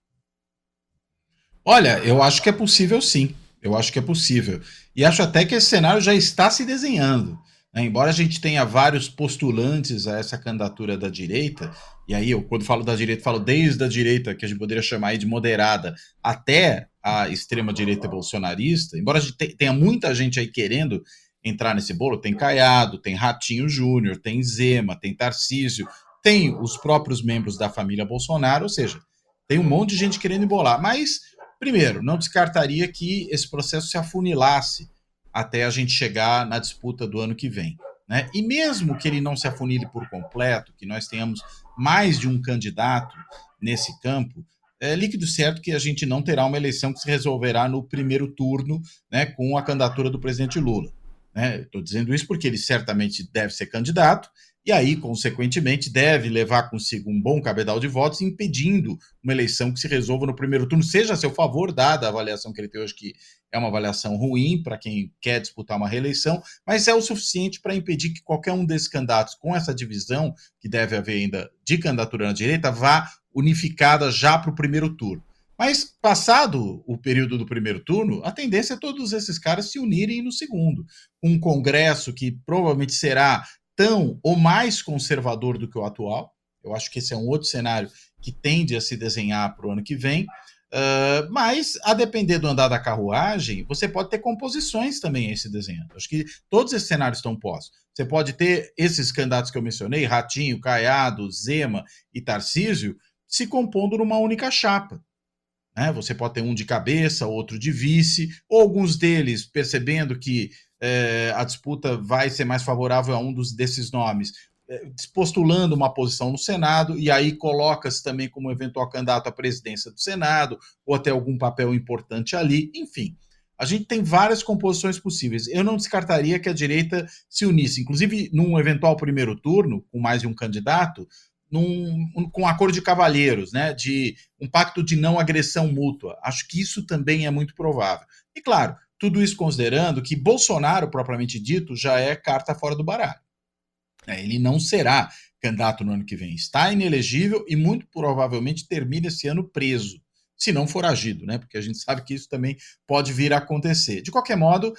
Olha, eu acho que é possível sim. Eu acho que é possível. E acho até que esse cenário já está se desenhando, né? Embora a gente tenha vários postulantes a essa candidatura da direita, e aí eu, quando falo da direita, falo desde a direita, que a gente poderia chamar aí de moderada, até a extrema-direita bolsonarista, embora a gente tenha muita gente aí querendo entrar nesse bolo, tem Caiado, tem Ratinho Júnior, tem Zema, tem Tarcísio, tem os próprios membros da família Bolsonaro, ou seja, tem um monte de gente querendo embolar. Mas, primeiro, não descartaria que esse processo se afunilasse até a gente chegar na disputa do ano que vem, né? E mesmo que ele não se afunile por completo, que nós tenhamos mais de um candidato nesse campo, é líquido certo que a gente não terá uma eleição que se resolverá no primeiro turno, né, com a candidatura do presidente Lula. Estou dizendo isso porque ele certamente deve ser candidato, e aí, consequentemente, deve levar consigo um bom cabedal de votos, impedindo uma eleição que se resolva no primeiro turno, seja a seu favor, dada a avaliação que ele tem hoje, que é uma avaliação ruim para quem quer disputar uma reeleição, mas é o suficiente para impedir que qualquer um desses candidatos, com essa divisão que deve haver ainda de candidatura na direita, vá unificada já para o primeiro turno. Mas, passado o período do primeiro turno, a tendência é todos esses caras se unirem no segundo. Um Congresso que provavelmente será tão ou mais conservador do que o atual. Eu acho que esse é um outro cenário que tende a se desenhar para o ano que vem. Mas, a depender do andar da carruagem, você pode ter composições também aí se desenhando. Acho que todos esses cenários estão postos. Você pode ter esses candidatos que eu mencionei, Ratinho, Caiado, Zema e Tarcísio, se compondo numa única chapa. Você pode ter um de cabeça, outro de vice, ou alguns deles percebendo que a disputa vai ser mais favorável a um desses nomes, postulando uma posição no Senado, e aí coloca-se também como eventual candidato à presidência do Senado, ou até algum papel importante ali, enfim. A gente tem várias composições possíveis. Eu não descartaria que a direita se unisse, inclusive num eventual primeiro turno, com mais de um candidato, com um acordo de cavalheiros, de um pacto de não agressão mútua. Acho que isso também é muito provável. E claro, tudo isso considerando que Bolsonaro, propriamente dito, já é carta fora do baralho. Ele não será candidato no ano que vem. Está inelegível e muito provavelmente termina esse ano preso, se não for agido, porque a gente sabe que isso também pode vir a acontecer. De qualquer modo,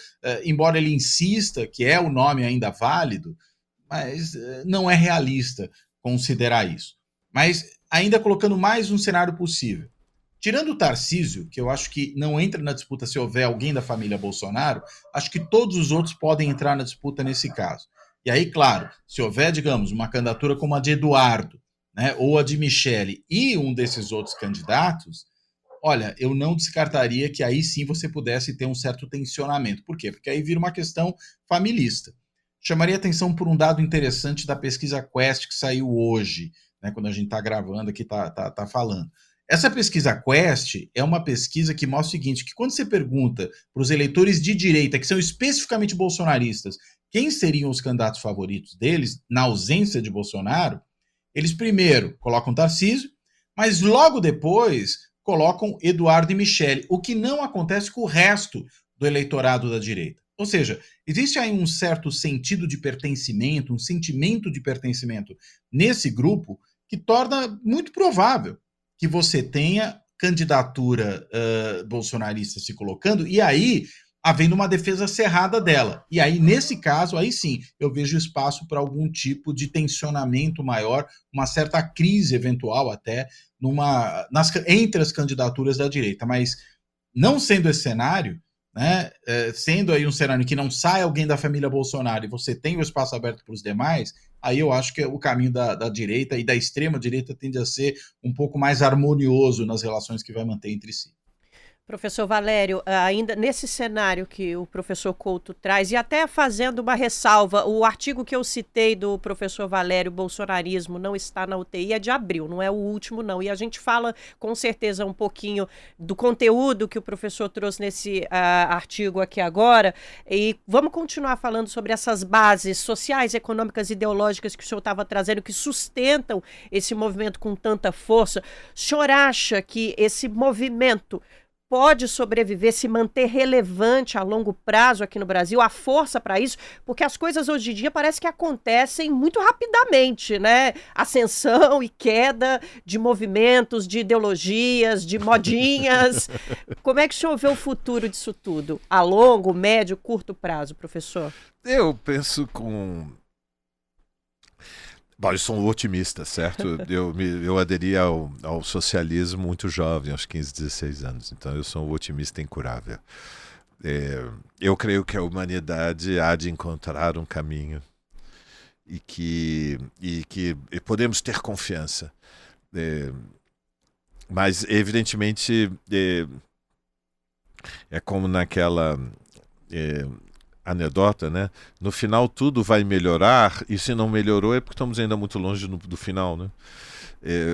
embora ele insista que é o nome ainda válido, mas não é realista considerar isso. Mas ainda colocando mais um cenário possível. Tirando o Tarcísio, que eu acho que não entra na disputa se houver alguém da família Bolsonaro, acho que todos os outros podem entrar na disputa nesse caso. E aí, claro, se houver, digamos, uma candidatura como a de Eduardo, ou a de Michele e um desses outros candidatos, olha, eu não descartaria que aí sim você pudesse ter um certo tensionamento. Por quê? Porque aí vira uma questão familista. Chamaria atenção por um dado interessante da pesquisa Quest que saiu hoje, quando a gente está gravando aqui, está falando. Essa pesquisa Quest é uma pesquisa que mostra o seguinte, que quando você pergunta para os eleitores de direita, que são especificamente bolsonaristas, quem seriam os candidatos favoritos deles, na ausência de Bolsonaro, eles primeiro colocam Tarcísio, mas logo depois colocam Eduardo e Michele, o que não acontece com o resto do eleitorado da direita. Ou seja, existe aí um certo sentido de pertencimento, um sentimento de pertencimento nesse grupo que torna muito provável que você tenha candidatura bolsonarista se colocando e aí havendo uma defesa cerrada dela. E aí, nesse caso, aí sim, eu vejo espaço para algum tipo de tensionamento maior, uma certa crise eventual até entre as candidaturas da direita. Mas não sendo esse cenário, sendo aí um cenário que não sai alguém da família Bolsonaro e você tem o espaço aberto para os demais, aí eu acho que o caminho da direita e da extrema direita tende a ser um pouco mais harmonioso nas relações que vai manter entre si. Professor Valério, ainda nesse cenário que o professor Couto traz, e até fazendo uma ressalva, o artigo que eu citei do professor Valério, Bolsonarismo não está na UTI, é de abril, não é o último não, e a gente fala com certeza um pouquinho do conteúdo que o professor trouxe nesse artigo aqui agora, e vamos continuar falando sobre essas bases sociais, econômicas e ideológicas que o senhor estava trazendo, que sustentam esse movimento com tanta força. O senhor acha que esse movimento pode sobreviver, se manter relevante a longo prazo aqui no Brasil, a força para isso, porque as coisas hoje em dia parece que acontecem muito rapidamente, Ascensão e queda de movimentos, de ideologias, de modinhas. Como é que o senhor vê o futuro disso tudo? A longo, médio, curto prazo, professor? Eu penso com... Bom, eu sou um otimista, certo? Eu aderi ao socialismo muito jovem, aos 15, 16 anos. Então eu sou um otimista incurável. Eu creio que a humanidade há de encontrar um caminho e que podemos ter confiança. Mas, evidentemente, é como naquela... anedota, No final tudo vai melhorar e se não melhorou é porque estamos ainda muito longe do final,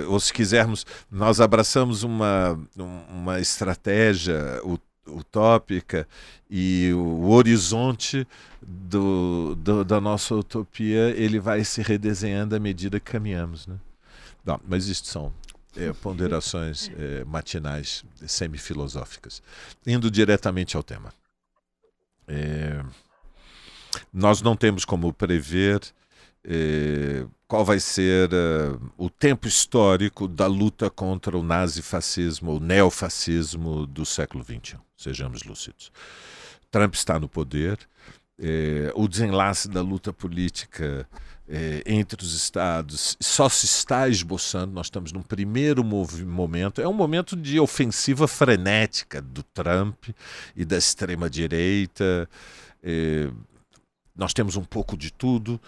ou se quisermos, nós abraçamos uma estratégia utópica e o horizonte da nossa utopia, ele vai se redesenhando à medida que caminhamos, né? Não, mas isto são ponderações matinais semifilosóficas. Indo diretamente ao tema. Nós não temos como prever qual vai ser o tempo histórico da luta contra o nazifascismo, o neofascismo do século XXI. Sejamos lúcidos. Trump está no poder, o desenlace da luta política entre os estados só se está esboçando. Nós estamos num primeiro momento, é um momento de ofensiva frenética do Trump e da extrema-direita. Nós temos um pouco de tudo.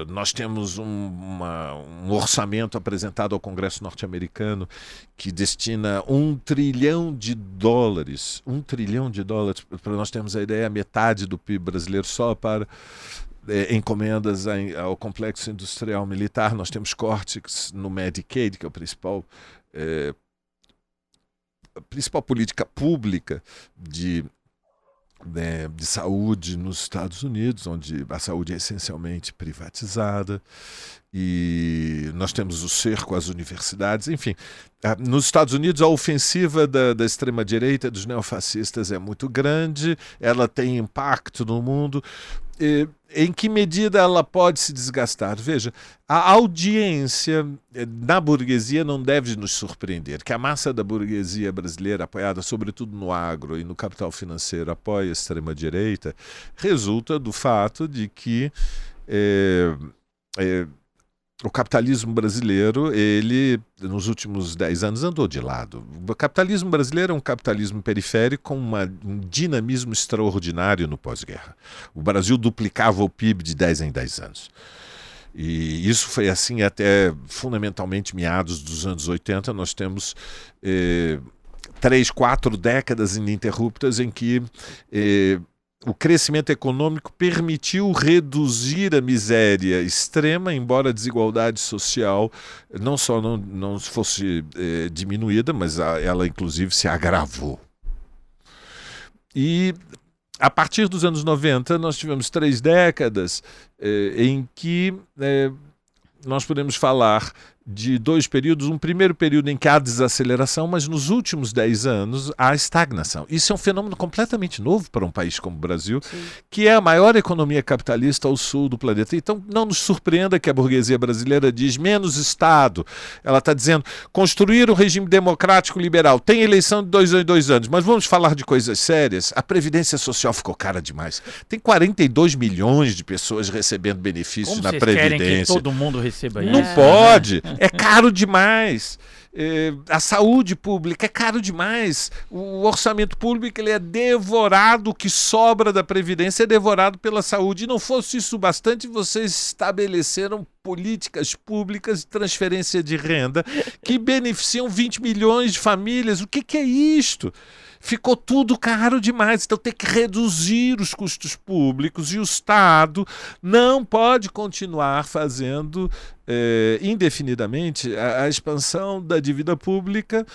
Nós temos um orçamento apresentado ao Congresso norte-americano que destina $1 trilhão. $1 trilhão, para nós termos a ideia, a metade do PIB brasileiro só para encomendas ao complexo industrial militar. Nós temos cortes no Medicaid, que é a principal política pública de saúde nos Estados Unidos, onde a saúde é essencialmente privatizada, e nós temos o cerco às universidades. Enfim, nos Estados Unidos a ofensiva da extrema-direita, dos neofascistas, é muito grande, ela tem impacto no mundo. Em que medida ela pode se desgastar? Veja, a audiência na burguesia não deve nos surpreender. Que a massa da burguesia brasileira, apoiada sobretudo no agro e no capital financeiro, apoia a extrema-direita, resulta do fato de que o capitalismo brasileiro, ele, nos últimos 10 anos, andou de lado. O capitalismo brasileiro é um capitalismo periférico com um dinamismo extraordinário no pós-guerra. O Brasil duplicava o PIB de 10 em 10 anos. E isso foi assim até, fundamentalmente, meados dos anos 80. Nós temos 3, 4 décadas ininterruptas em que o crescimento econômico permitiu reduzir a miséria extrema, embora a desigualdade social não só não fosse diminuída, mas ela inclusive se agravou. E a partir dos anos 90 nós tivemos 3 décadas em que nós podemos falar de 2 períodos. Um primeiro período em que há desaceleração, mas nos últimos 10 anos há estagnação. Isso é um fenômeno completamente novo para um país como o Brasil, sim, que é a maior economia capitalista ao sul do planeta. Então não nos surpreenda que a burguesia brasileira diz menos Estado. Ela está dizendo construir um regime democrático liberal. Tem eleição de 2 em 2 anos, mas vamos falar de coisas sérias. A Previdência Social ficou cara demais. Tem 42 milhões de pessoas recebendo benefícios na Previdência. Querem que todo mundo receba isso? Não pode. É caro demais. A saúde pública é caro demais. O orçamento público ele é devorado, o que sobra da Previdência é devorado pela saúde. E não fosse isso bastante, vocês estabeleceram políticas públicas de transferência de renda que beneficiam 20 milhões de famílias. O que é isto? Ficou tudo caro demais, então tem que reduzir os custos públicos e o Estado não pode continuar fazendo indefinidamente a expansão da dívida pública.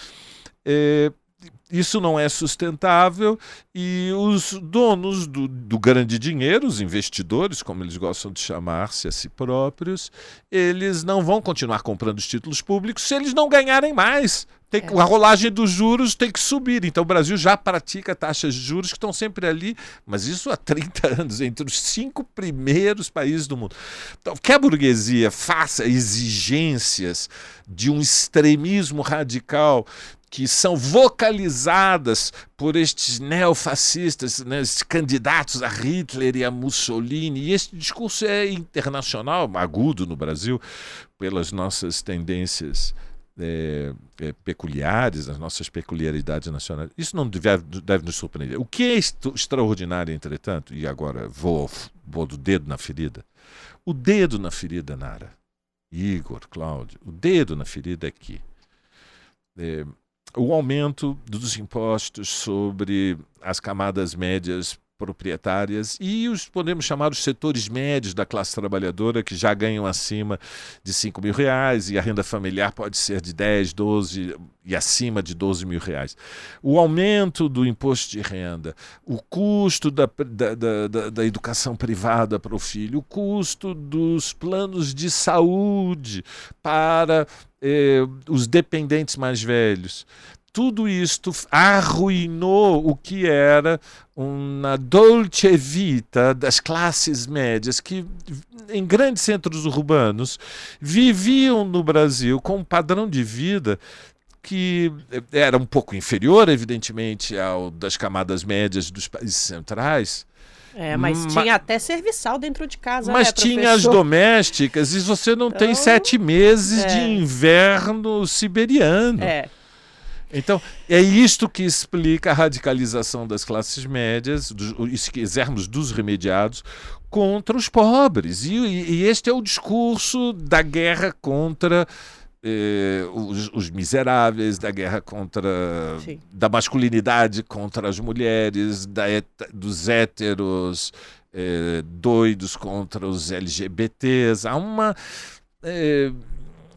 Isso não é sustentável e os donos do grande dinheiro, os investidores, como eles gostam de chamar-se a si próprios, eles não vão continuar comprando os títulos públicos se eles não ganharem mais. A rolagem dos juros tem que subir. Então o Brasil já pratica taxas de juros que estão sempre ali, mas isso há 30 anos, entre os 5 primeiros países do mundo. Então, que a burguesia faça exigências de um extremismo radical que são vocalizadas por estes neofascistas, né, esses candidatos a Hitler e a Mussolini, e esse discurso é internacional, agudo no Brasil, pelas nossas tendências peculiares, as nossas peculiaridades nacionais. Isso não deve nos surpreender. O que é extraordinário, entretanto, e agora vou do dedo na ferida, o dedo na ferida, Nara, Igor, Cláudio, o dedo na ferida é que o aumento dos impostos sobre as camadas médias proprietárias e podemos chamar os setores médios da classe trabalhadora, que já ganham acima de R$ 5.000, e a renda familiar pode ser de 10, 12 e acima de R$ 12.000. O aumento do imposto de renda, o custo da educação privada para o filho, o custo dos planos de saúde para os dependentes mais velhos. Tudo isto arruinou o que era uma dolce vita das classes médias que, em grandes centros urbanos, viviam no Brasil com um padrão de vida que era um pouco inferior, evidentemente, ao das camadas médias dos países centrais. Mas tinha até serviçal dentro de casa, mas né, tinha as domésticas, e você não tem 7 meses de inverno siberiano. Então, é isto que explica a radicalização das classes médias, se quisermos, dos remediados, contra os pobres. E este é o discurso da guerra contra os miseráveis, da guerra contra da masculinidade contra as mulheres, dos héteros doidos contra os LGBTs.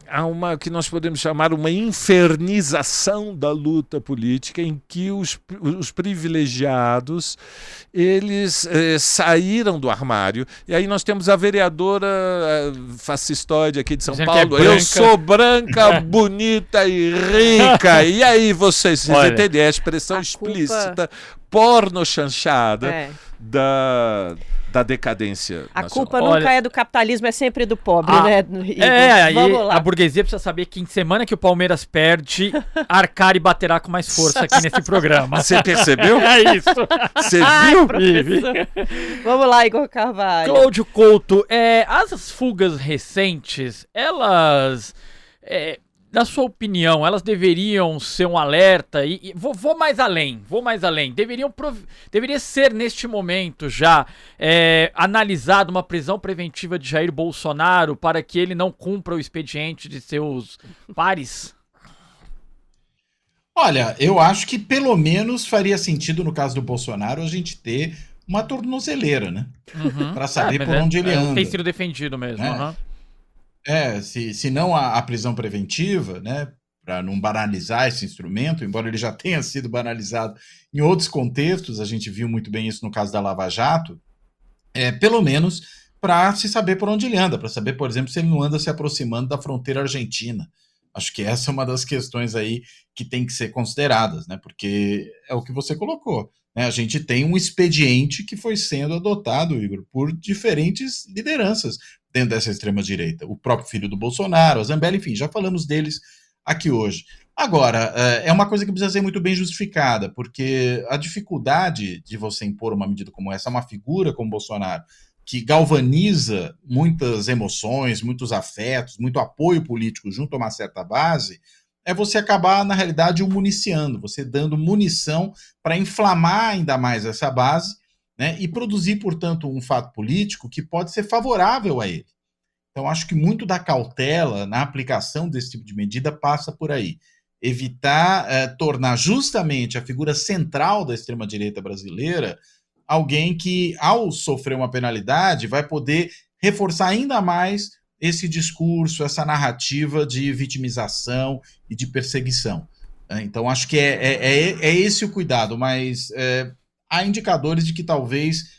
Há uma que nós podemos chamar uma infernização da luta política, em que os privilegiados eles saíram do armário. E aí nós temos a vereadora fascistoide aqui de São Paulo. Eu sou branca, bonita e rica. E aí vocês entendem a expressão explícita, porno-chanchada da decadência a nacional. Culpa nunca é do capitalismo, é sempre do pobre, né? Vamos lá. A burguesia precisa saber que em semana que o Palmeiras perde, Arcari baterá com mais força aqui nesse programa. Você percebeu? É isso. Você viu? Vamos lá, Igor Carvalho. Cláudio Couto, as fugas recentes, elas... na sua opinião, elas deveriam ser um alerta? Vou mais além. Deveria ser, neste momento, já analisado uma prisão preventiva de Jair Bolsonaro para que ele não cumpra o expediente de seus pares? Olha, eu acho que pelo menos faria sentido, no caso do Bolsonaro, a gente ter uma tornozeleira, né? Para saber por onde ele anda. Tem sido defendido mesmo, se não a prisão preventiva, né, para não banalizar esse instrumento, embora ele já tenha sido banalizado em outros contextos, a gente viu muito bem isso no caso da Lava Jato, pelo menos para se saber por onde ele anda, para saber, por exemplo, se ele não anda se aproximando da fronteira argentina. Acho que essa é uma das questões aí que tem que ser consideradas, né, porque é o que você colocou. A gente tem um expediente que foi sendo adotado, Igor, por diferentes lideranças dentro dessa extrema-direita. O próprio filho do Bolsonaro, a Zambelli, enfim, já falamos deles aqui hoje. Agora, é uma coisa que precisa ser muito bem justificada, porque a dificuldade de você impor uma medida como essa, uma figura como Bolsonaro, que galvaniza muitas emoções, muitos afetos, muito apoio político junto a uma certa base, é você acabar, na realidade, o municiando, você dando munição para inflamar ainda mais essa base, né, e produzir, portanto, um fato político que pode ser favorável a ele. Então, acho que muito da cautela na aplicação desse tipo de medida passa por aí. Evitar tornar justamente a figura central da extrema-direita brasileira alguém que, ao sofrer uma penalidade, vai poder reforçar ainda mais esse discurso, essa narrativa de vitimização e de perseguição. Então, acho que é esse o cuidado, mas há indicadores de que talvez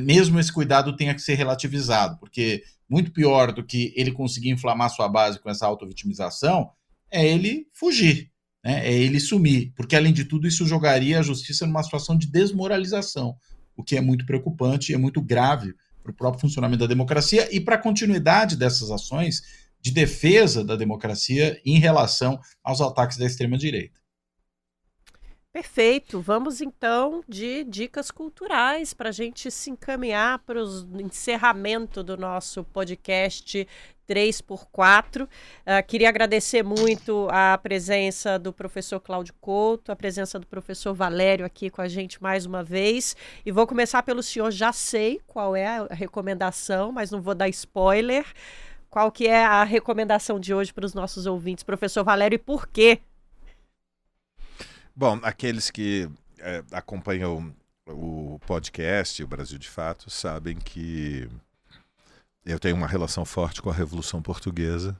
mesmo esse cuidado tenha que ser relativizado, porque muito pior do que ele conseguir inflamar sua base com essa autovitimização é ele fugir, né? É ele sumir, porque, além de tudo, isso jogaria a justiça numa situação de desmoralização, o que é muito preocupante e é muito grave para o próprio funcionamento da democracia e para a continuidade dessas ações de defesa da democracia em relação aos ataques da extrema-direita. Perfeito. Vamos, então, de dicas culturais para a gente se encaminhar para o encerramento do nosso podcast 3x4. Queria agradecer muito a presença do professor Cláudio Couto, a presença do professor Valério aqui com a gente mais uma vez. E vou começar pelo senhor, já sei qual é a recomendação, mas não vou dar spoiler. Qual que é a recomendação de hoje para os nossos ouvintes, professor Valério, e por quê? Bom, aqueles que acompanham o podcast, o Brasil de Fato, sabem que eu tenho uma relação forte com a Revolução Portuguesa.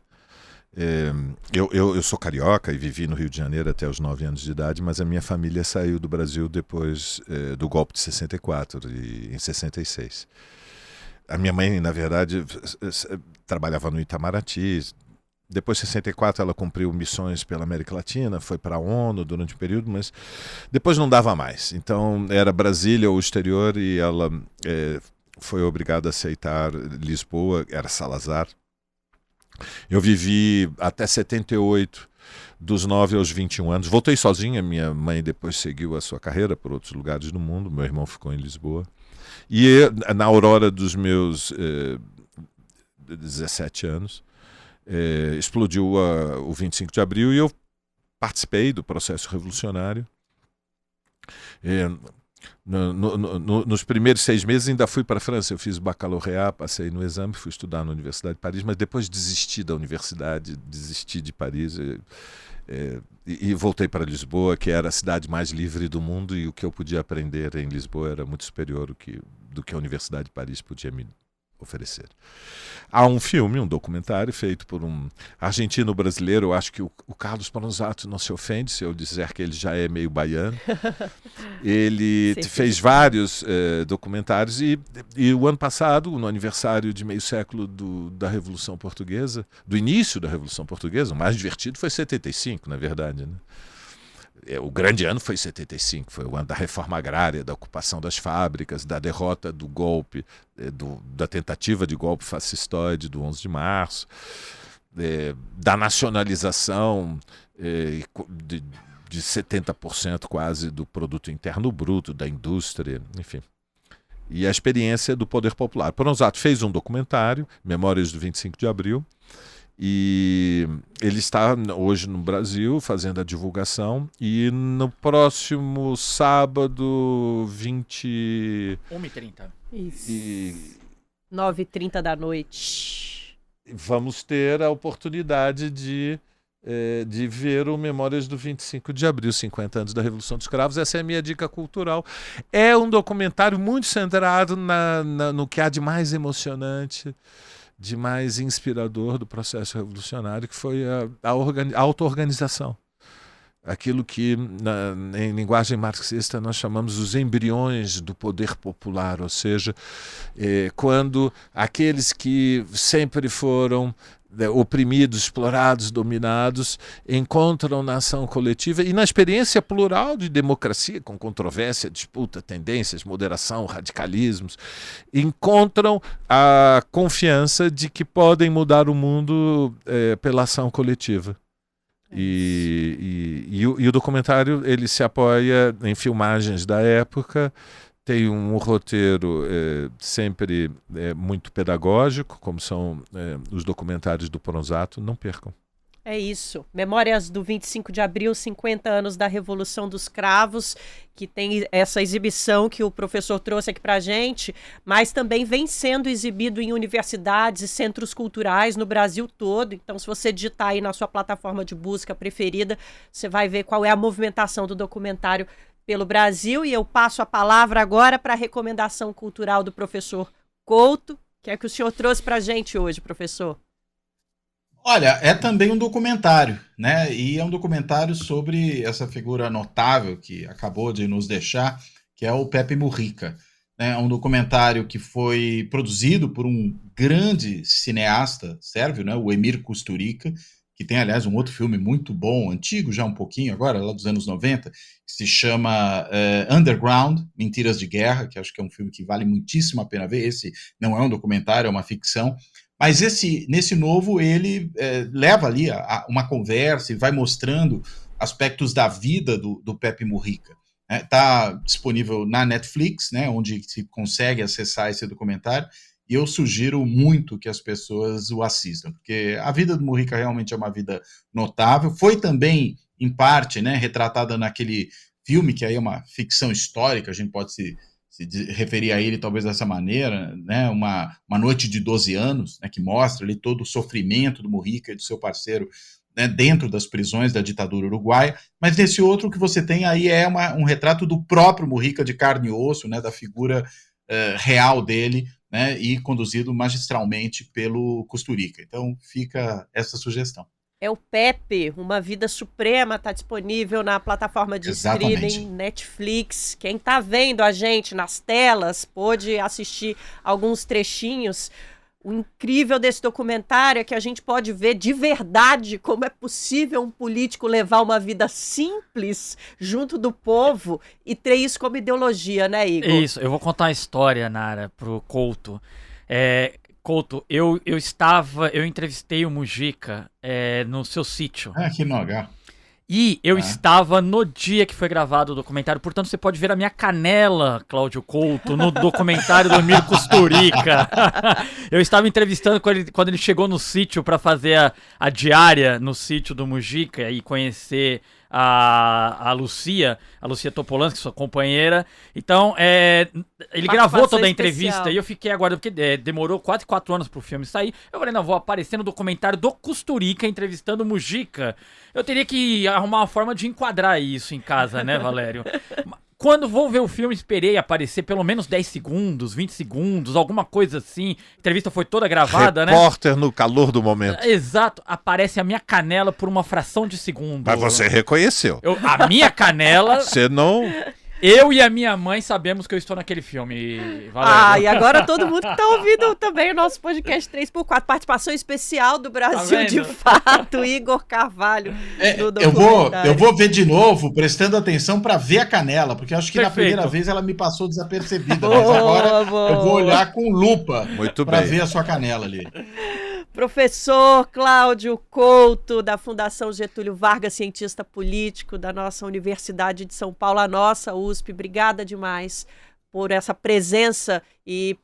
Eu sou carioca e vivi no Rio de Janeiro até os 9 anos de idade, mas a minha família saiu do Brasil depois do golpe de 64, em 66. A minha mãe, na verdade, trabalhava no Itamaraty. Depois de 64 ela cumpriu missões pela América Latina, foi para a ONU durante um período, mas depois não dava mais. Então era Brasília ou o exterior e ela foi obrigada a aceitar Lisboa, era Salazar. Eu vivi até 78, dos 9 aos 21 anos. Voltei sozinha, minha mãe depois seguiu a sua carreira por outros lugares do mundo, meu irmão ficou em Lisboa. E na aurora dos meus 17 anos, explodiu o 25 de abril e eu participei do processo revolucionário. Nos primeiros 6 meses ainda fui para a França, eu fiz baccalaureat, passei no exame, fui estudar na Universidade de Paris, mas depois desisti da universidade, desisti de Paris e voltei para Lisboa, que era a cidade mais livre do mundo, e o que eu podia aprender em Lisboa era muito superior do que a Universidade de Paris podia me oferecer. Há um filme, um documentário feito por um argentino-brasileiro. Eu acho que o Carlos Pronzato não se ofende se eu dizer que ele já é meio baiano. Ele fez vários documentários e o ano passado, no aniversário de meio século da Revolução Portuguesa, do início da Revolução Portuguesa, o mais divertido foi 75, na verdade, né? O grande ano foi 75, foi o ano da reforma agrária, da ocupação das fábricas, da derrota do golpe, da tentativa de golpe fascistoide do 11 de março, da nacionalização de 70% quase do produto interno bruto, da indústria, enfim. E a experiência do poder popular. Pronzato fez um documentário, Memórias do 25 de Abril, e ele está hoje no Brasil fazendo a divulgação, e no próximo sábado 1h30. Isso. 9h30 da noite. Vamos ter a oportunidade de ver o Memórias do 25 de Abril, 50 anos da Revolução dos Cravos. Essa é a minha dica cultural. É um documentário muito centrado no que há de mais emocionante, de mais inspirador do processo revolucionário, que foi a auto-organização. Aquilo que, em linguagem marxista, nós chamamos os embriões do poder popular, ou seja, quando aqueles que sempre foram oprimidos, explorados, dominados, encontram na ação coletiva e na experiência plural de democracia, com controvérsia, disputa, tendências, moderação, radicalismos, encontram a confiança de que podem mudar o mundo pela ação coletiva. E o documentário ele se apoia em filmagens da época. Tem um roteiro sempre muito pedagógico, como são os documentários do Pronzato. Não percam. É isso. Memórias do 25 de abril, 50 anos da Revolução dos Cravos, que tem essa exibição que o professor trouxe aqui pra gente, mas também vem sendo exibido em universidades e centros culturais no Brasil todo. Então, se você digitar aí na sua plataforma de busca preferida, você vai ver qual é a movimentação do documentário pelo Brasil. E eu passo a palavra agora para a recomendação cultural do professor Couto, que é que o senhor trouxe para a gente hoje, professor. Olha, é também um documentário, né? E é um documentário sobre essa figura notável que acabou de nos deixar, que é o Pepe Mujica. É um documentário que foi produzido por um grande cineasta sérvio, né? O Emir Kusturica, que tem, aliás, um outro filme muito bom, antigo já um pouquinho agora, lá dos anos 90, que se chama Underground, Mentiras de Guerra, que acho que é um filme que vale muitíssimo a pena ver. Esse não é um documentário, é uma ficção. Mas nesse novo, ele leva ali uma conversa e vai mostrando aspectos da vida do Pepe Mujica. Está disponível na Netflix, né, onde se consegue acessar esse documentário, e eu sugiro muito que as pessoas o assistam, porque a vida do Mujica realmente é uma vida notável. Foi também, em parte, né, retratada naquele filme, que aí é uma ficção histórica, a gente pode se referir a ele talvez dessa maneira, né, uma noite de 12 anos, né, que mostra ali todo o sofrimento do Mujica e do seu parceiro né, dentro das prisões da ditadura uruguaia, mas nesse outro o que você tem aí é um retrato do próprio Mujica de carne e osso, né, da figura real dele, né, e conduzido magistralmente pelo Kusturica. Então fica essa sugestão. É o Pepe, Uma Vida Suprema, está disponível na plataforma de streaming Netflix. Quem está vendo a gente nas telas pôde assistir alguns trechinhos. O incrível desse documentário é que a gente pode ver de verdade como é possível um político levar uma vida simples junto do povo e ter isso como ideologia, né, Igor? Isso, eu vou contar uma história, Nara, pro Couto. Couto, eu entrevistei o Mujica no seu sítio. Que legal. E eu estava no dia que foi gravado o documentário, portanto você pode ver a minha canela, Cláudio Couto, no documentário do Emílio Kusturica. Eu estava entrevistando quando ele chegou no sítio para fazer a diária no sítio do Mujica e conhecer a Lucia Topolansky, sua companheira. Então, ele gravou toda a entrevista especial. E eu fiquei aguardando, porque demorou quase 4 anos pro filme sair. Eu falei, não, vou aparecer no documentário do Kusturica entrevistando o Mujica. Eu teria que arrumar uma forma de enquadrar isso em casa, né, Valério? Quando vou ver o filme, esperei aparecer pelo menos 10 segundos, 20 segundos, alguma coisa assim. A entrevista foi toda gravada, né? Repórter no calor do momento. Exato. Aparece a minha canela por uma fração de segundo. Mas você reconheceu. A minha canela... Você não... Eu e a minha mãe sabemos que eu estou naquele filme, Valério. E agora todo mundo que tá ouvindo também o nosso podcast 3x4. Participação especial do Brasil de Fato, Igor Carvalho. Eu vou ver de novo, prestando atenção para ver a canela, porque eu acho que na primeira vez ela me passou desapercebida, mas agora eu vou olhar com lupa para ver a sua canela ali. Professor Cláudio Couto, da Fundação Getúlio Vargas, cientista político da nossa Universidade de São Paulo, a nossa USP, obrigada demais por essa presença e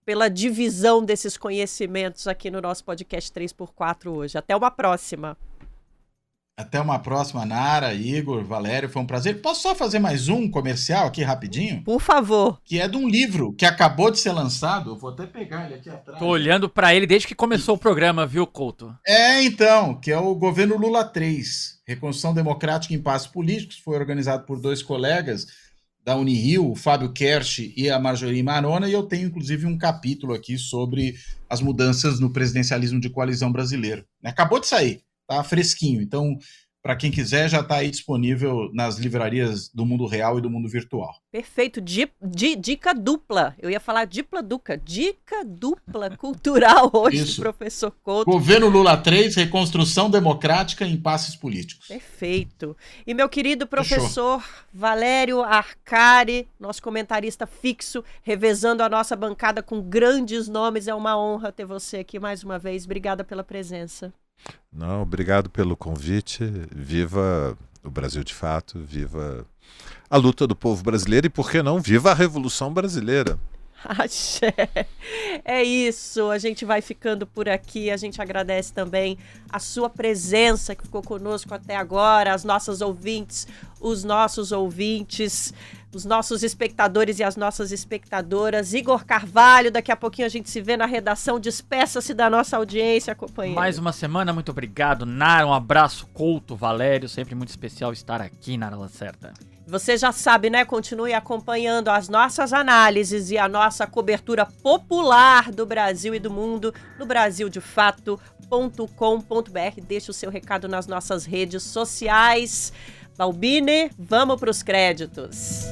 pela divisão desses conhecimentos aqui no nosso podcast 3x4 hoje. Até uma próxima. Até uma próxima, Nara, Igor, Valério, foi um prazer. Posso só fazer mais um comercial aqui rapidinho? Por favor. Que é de um livro que acabou de ser lançado, eu vou até pegar ele aqui atrás. Tô olhando pra ele desde que começou o programa, viu, Couto? Então, que é o Governo Lula 3, Reconstrução Democrática em Impasses Políticos, foi organizado por 2 colegas da Unirio, o Fábio Kersh e a Marjorie Marona, e eu tenho inclusive um capítulo aqui sobre as mudanças no presidencialismo de coalizão brasileiro. Acabou de sair. Tá fresquinho, então para quem quiser já está aí disponível nas livrarias do mundo real e do mundo virtual. Perfeito, dica dupla, eu ia falar dica dupla cultural hoje. Isso. Professor Couto. Governo Lula 3, Reconstrução Democrática em Impasses Políticos. Perfeito. E meu querido professor Valério Arcari, nosso comentarista fixo, revezando a nossa bancada com grandes nomes, é uma honra ter você aqui mais uma vez, obrigada pela presença. Não, obrigado pelo convite. Viva o Brasil de Fato, viva a luta do povo brasileiro e, por que não, viva a Revolução Brasileira. Axé. É isso, a gente vai ficando por aqui, a gente agradece também a sua presença que ficou conosco até agora, as nossas ouvintes, os nossos ouvintes, os nossos espectadores e as nossas espectadoras. Igor Carvalho, daqui a pouquinho a gente se vê na redação, despeça-se da nossa audiência, companheiro. Mais uma semana, muito obrigado, Nara, um abraço, Couto, Valério, sempre muito especial estar aqui na Lacerda. Você já sabe, né? Continue acompanhando as nossas análises e a nossa cobertura popular do Brasil e do mundo no brasildefato.com.br. Deixe o seu recado nas nossas redes sociais. Balbini, vamos para os créditos.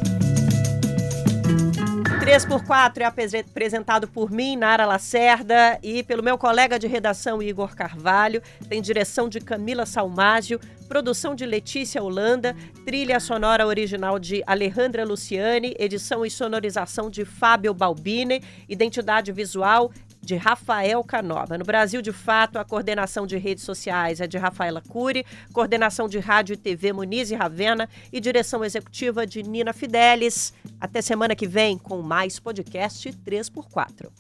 3x4 é apresentado por mim, Nara Lacerda, e pelo meu colega de redação, Igor Carvalho. Tem direção de Camila Salmágio, produção de Letícia Holanda, trilha sonora original de Alejandra Luciani, edição e sonorização de Fábio Balbini, identidade visual de Rafael Canova. No Brasil de Fato, a coordenação de redes sociais é de Rafaela Cury, coordenação de rádio e TV Muniz e Ravena e direção executiva de Nina Fidelis. Até semana que vem com mais podcast 3x4.